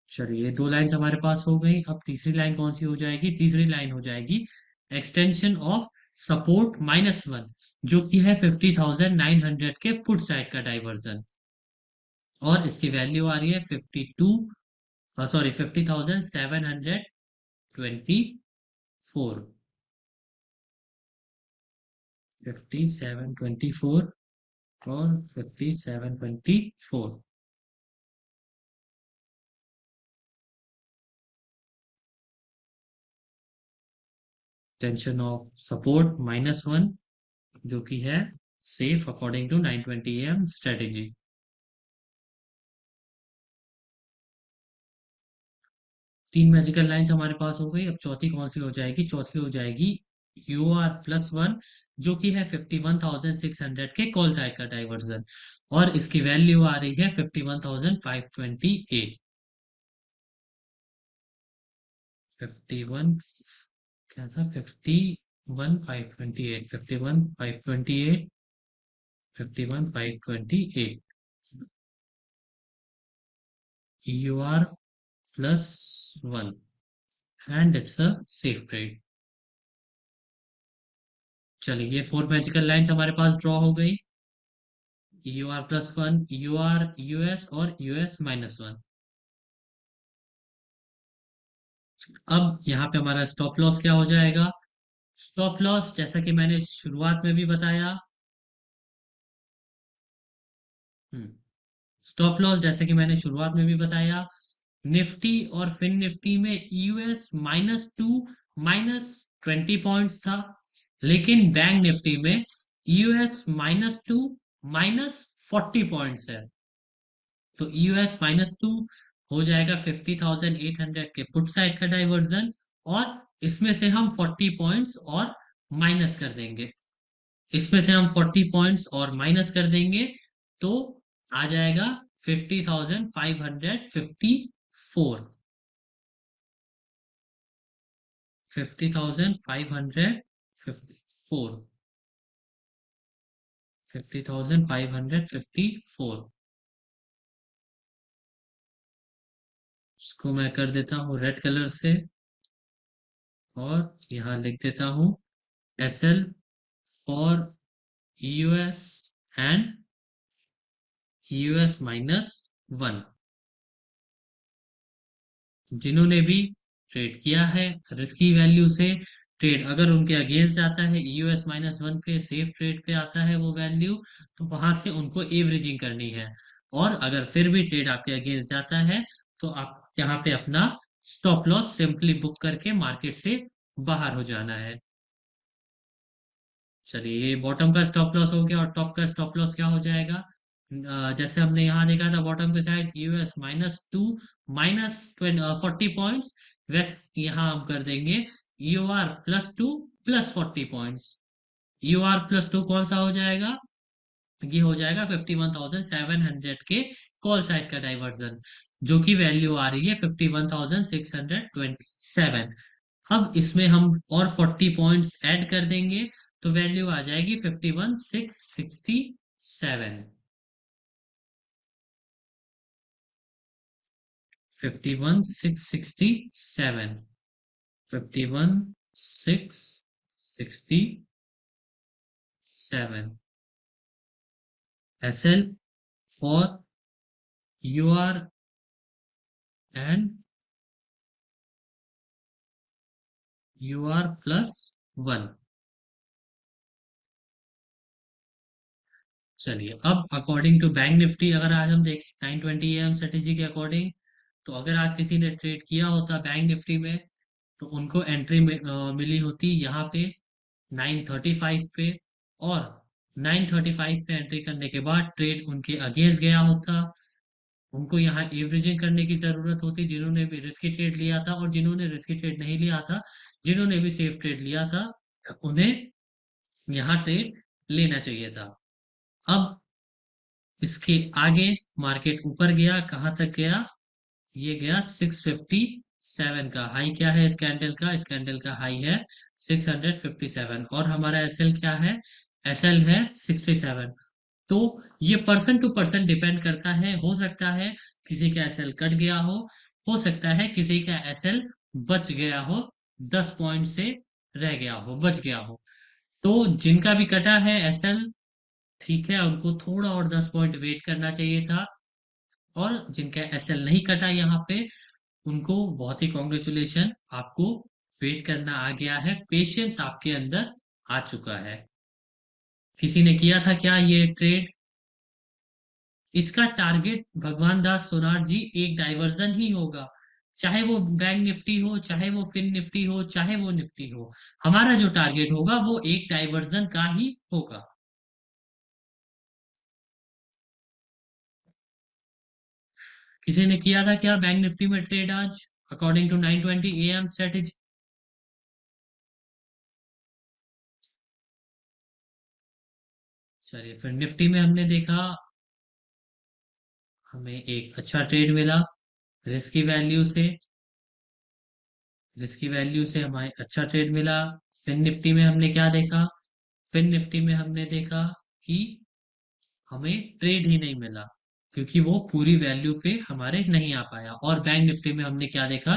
चलिए, दो लाइंस हमारे पास हो गई। अब तीसरी लाइन कौन सी हो जाएगी? तीसरी लाइन हो जाएगी एक्सटेंशन ऑफ सपोर्ट -1, जो कि है 50,900 के पुट साइड का डाइवर्जन, और इसकी वैल्यू आ रही है 50,724, 5724 और 5724। टेंशन ऑफ सपोर्ट -1, जो कि है safe according to 920 AM strategy. तीन मैजिकल लाइंस हमारे पास हो गई। अब चौथी कौन सी हो जाएगी? चौथी हो जाएगी UR+1, जो कि है 51,600 के कॉल साइड का डाइवर्जन, और इसकी वैल्यू आ रही है 51,528। 51, क्या था? 51,528, 51,528, 51,528। UR+1, and it's a safe trade। चलिए, ये फोर मैजिकल लाइंस हमारे पास ड्रॉ हो गई। UR+1, UR, US और US-1। अब यहाँ पे हमारा स्टॉप लॉस क्या हो जाएगा? स्टॉप लॉस, जैसा कि मैंने शुरुआत में भी बताया, स्टॉप लॉस जैसे कि मैंने शुरुआत में भी बताया, निफ्टी और फिन निफ्टी में US-2 -20 पॉइंट्स था, लेकिन बैंक निफ्टी में US-2 -40 पॉइंट्स है। तो US-2 हो जाएगा 50,800 के पुट साइड का डाइवर्जन, और इसमें से हम 40 पॉइंट्स और माइनस कर देंगे। इसमें से हम 40 पॉइंट्स और माइनस कर देंगे, तो आ जाएगा 50,554। 50,554। 50,554। इसको मैं कर देता हूँ रेड कलर से, और यहाँ लिख देता हूँ SL for US and US-1। जिन्होंने भी ट्रेड किया है रिस्की वैल्यू से, ट्रेड अगर उनके अगेंस्ट जाता है, US-1 पे सेफ ट्रेड पे आता है वो वैल्यू, तो वहां से उनको एवरेजिंग करनी है। और अगर फिर भी ट्रेड आपके अगेंस्ट जाता है, तो आप यहाँ पे अपना स्टॉप लॉस सिंपली बुक करके मार्केट से बाहर हो जाना है। चलिए, ये बॉटम का स्टॉप लॉस हो गया, और टॉप का स्टॉप लॉस क्या हो जाएगा? जैसे हमने यहाँ देखा था, बॉटम के साइड US-2 -40 पॉइंट्स, वैसे यहाँ हम कर देंगे UR+2 +40 पॉइंट्स। UR+2 कौन सा हो जाएगा? ये हो जाएगा 51,700 के कॉल साइड का डाइवर्जन, जो कि वैल्यू आ रही है 51,627। अब इसमें हम और 40 पॉइंट्स ऐड कर देंगे, तो वैल्यू आ जाएगी 51,667। 51,667। 51,667। SL for UR and UR+1। चलिए, अब अकॉर्डिंग टू बैंक निफ्टी अगर आज हम देखें 920 AM स्ट्रेटेजी के अकॉर्डिंग, तो अगर आज किसी ने ट्रेड किया होता बैंक निफ्टी में, तो उनको एंट्री मिली होती यहाँ पे 935 पे, और 935 पे एंट्री करने के बाद ट्रेड उनके अगेंस्ट गया होता। उनको यहाँ एवरेजिंग करने की जरूरत होती, जिन्होंने भी रिस्की ट्रेड लिया था, और जिन्होंने रिस्की ट्रेड नहीं लिया था, जिन्होंने भी सेफ ट्रेड लिया था, उन्हें यहाँ ट्रेड लेना चाहिए था। अब इसके आगे मार्केट ऊपर गया, कहाँ तक गया? ये गया 657 का हाई। क्या है इस कैंडल का? इस कैंडल का हाई है 657, और हमारा एसएल क्या है? एसएल है 67। तो ये पर्सन टू पर्सन डिपेंड करता है, हो सकता है किसी का एसएल कट गया हो सकता है किसी का एसएल बच गया हो, 10 पॉइंट से रह गया हो, बच गया हो। तो जिनका भी कटा है एसएल, ठीक है, उनको थोड़ा और 10 पॉइंट वेट करना चाहिए था। और जिनका एसएल नहीं कटा यहाँ पे, उनको बहुत ही कॉन्ग्रेचुलेशन, आपको वेट करना आ गया है, पेशेंस आपके अंदर आ चुका है। किसी ने किया था क्या ये ट्रेड? इसका टारगेट भगवान दास सोनार जी एक डाइवर्जन ही होगा, चाहे वो बैंक निफ्टी हो, चाहे वो फिन निफ्टी हो, चाहे वो निफ्टी हो। हमारा जो टारगेट होगा वो एक डाइवर्जन का ही होगा। किसी ने किया था क्या बैंक निफ्टी में ट्रेड आज? According to 9:20 AM strategy. चलिए फिर निफ्टी में हमने देखा हमें एक अच्छा ट्रेड मिला रिस्क की वैल्यू से। रिस्क की वैल्यू से हमें अच्छा ट्रेड मिला। फिन निफ्टी में हमने क्या देखा? फिन निफ्टी में हमने देखा कि हमें ट्रेड ही नहीं मिला क्योंकि वो पूरी वैल्यू पे हमारे नहीं आ पाया। और बैंक निफ्टी में हमने क्या देखा?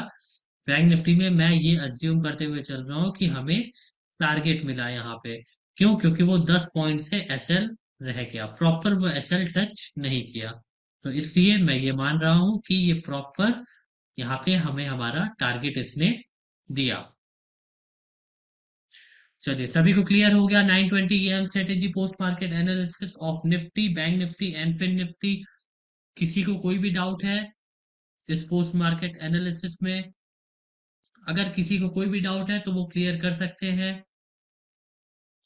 बैंक निफ्टी में मैं ये अज्यूम करते हुए चल रहा हूँ कि हमें टारगेट मिला यहाँ पे। क्यों? क्योंकि वो 10 पॉइंट से एसएल रह गया, प्रॉपर वो एसएल टच नहीं किया। तो इसलिए मैं ये मान रहा हूँ कि ये प्रॉपर यहाँ पे हमें हमारा टारगेट इसने दिया। चलिए सभी को क्लियर हो गया 9:20 AM strategy post market analysis of Nifty, bank Nifty and Fin Nifty. किसी को कोई भी डाउट है इस पोस्ट मार्केट एनालिसिस में? अगर किसी को कोई भी डाउट है तो वो क्लियर कर सकते हैं।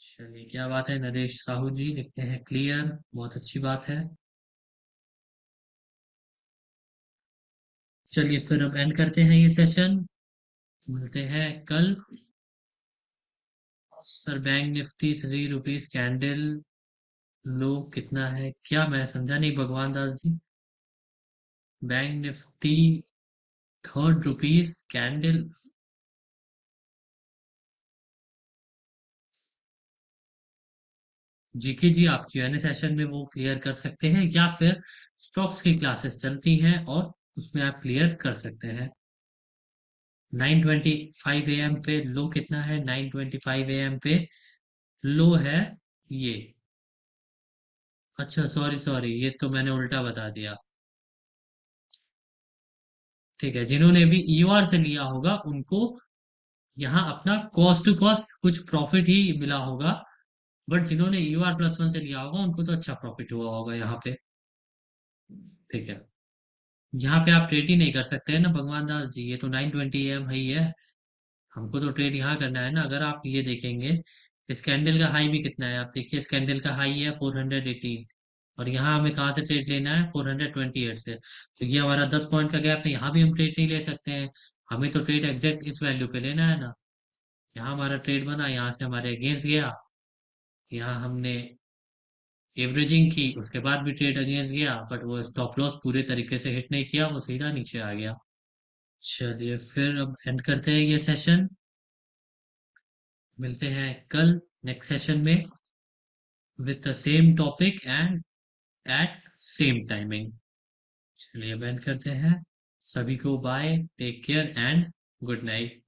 चलिए क्या बात है, नरेश साहू जी लिखते हैं क्लियर, बहुत अच्छी बात है। चलिए फिर अब एंड करते हैं ये सेशन, मिलते हैं कल। Sir bank Nifty ₹3 candle low कितना है क्या? मैं समझा नहीं Bhagwan Das ji. Bank Nifty ₹3 candle. GK ji आप Q&A सेशन में वो क्लियर कर सकते हैं या फिर स्टॉक्स की क्लासेस चलती हैं और उसमें आप क्लियर कर सकते हैं। 9:25 AM पे लो कितना है? 9:25 AM पे लो है ये। अच्छा सॉरी सॉरी, ये तो मैंने उल्टा बता दिया। ठीक है, जिन्होंने भी ईओआर से लिया होगा उनको यहाँ अपना कॉस्ट टू कॉस्ट कुछ प्रॉफिट ही मिला होगा। बट जिन्होंने ईओआर+1 से लिया होगा उनको तो अच्छा प्रॉफिट हुआ होगा यहाँ पे। ठीक है, यहाँ पे आप ट्रेड ही नहीं कर सकते हैं ना भगवान दास जी, ये तो 9:20 AM ही है। हमको तो ट्रेड यहाँ करना है ना। अगर आप ये देखेंगे इस कैंडल का हाई भी कितना है, आप देखिए इस कैंडल का हाई है 418 और यहाँ हमें कहाँ से ट्रेड लेना है? 428 से। तो ये हमारा 10 पॉइंट का गैप है, यहाँ भी हम ट्रेड नहीं ले सकते हैं। हमें तो ट्रेड एग्जैक्ट इस वैल्यू पे लेना है ना। यहाँ हमारा ट्रेड बना, यहाँ से हमारे अगेंस्ट गया, यहाँ हमने एवरेजिंग की, उसके बाद भी ट्रेड अगेंस्ट गया बट वो स्टॉप लॉस पूरे तरीके से हिट नहीं किया, वो सीधा नीचे आ गया। चलिए फिर अब एंड करते हैं ये सेशन, मिलते हैं कल नेक्स्ट सेशन में with the same topic and at same timing. चलिए अब एंड करते हैं। सभी को bye, take care and good night.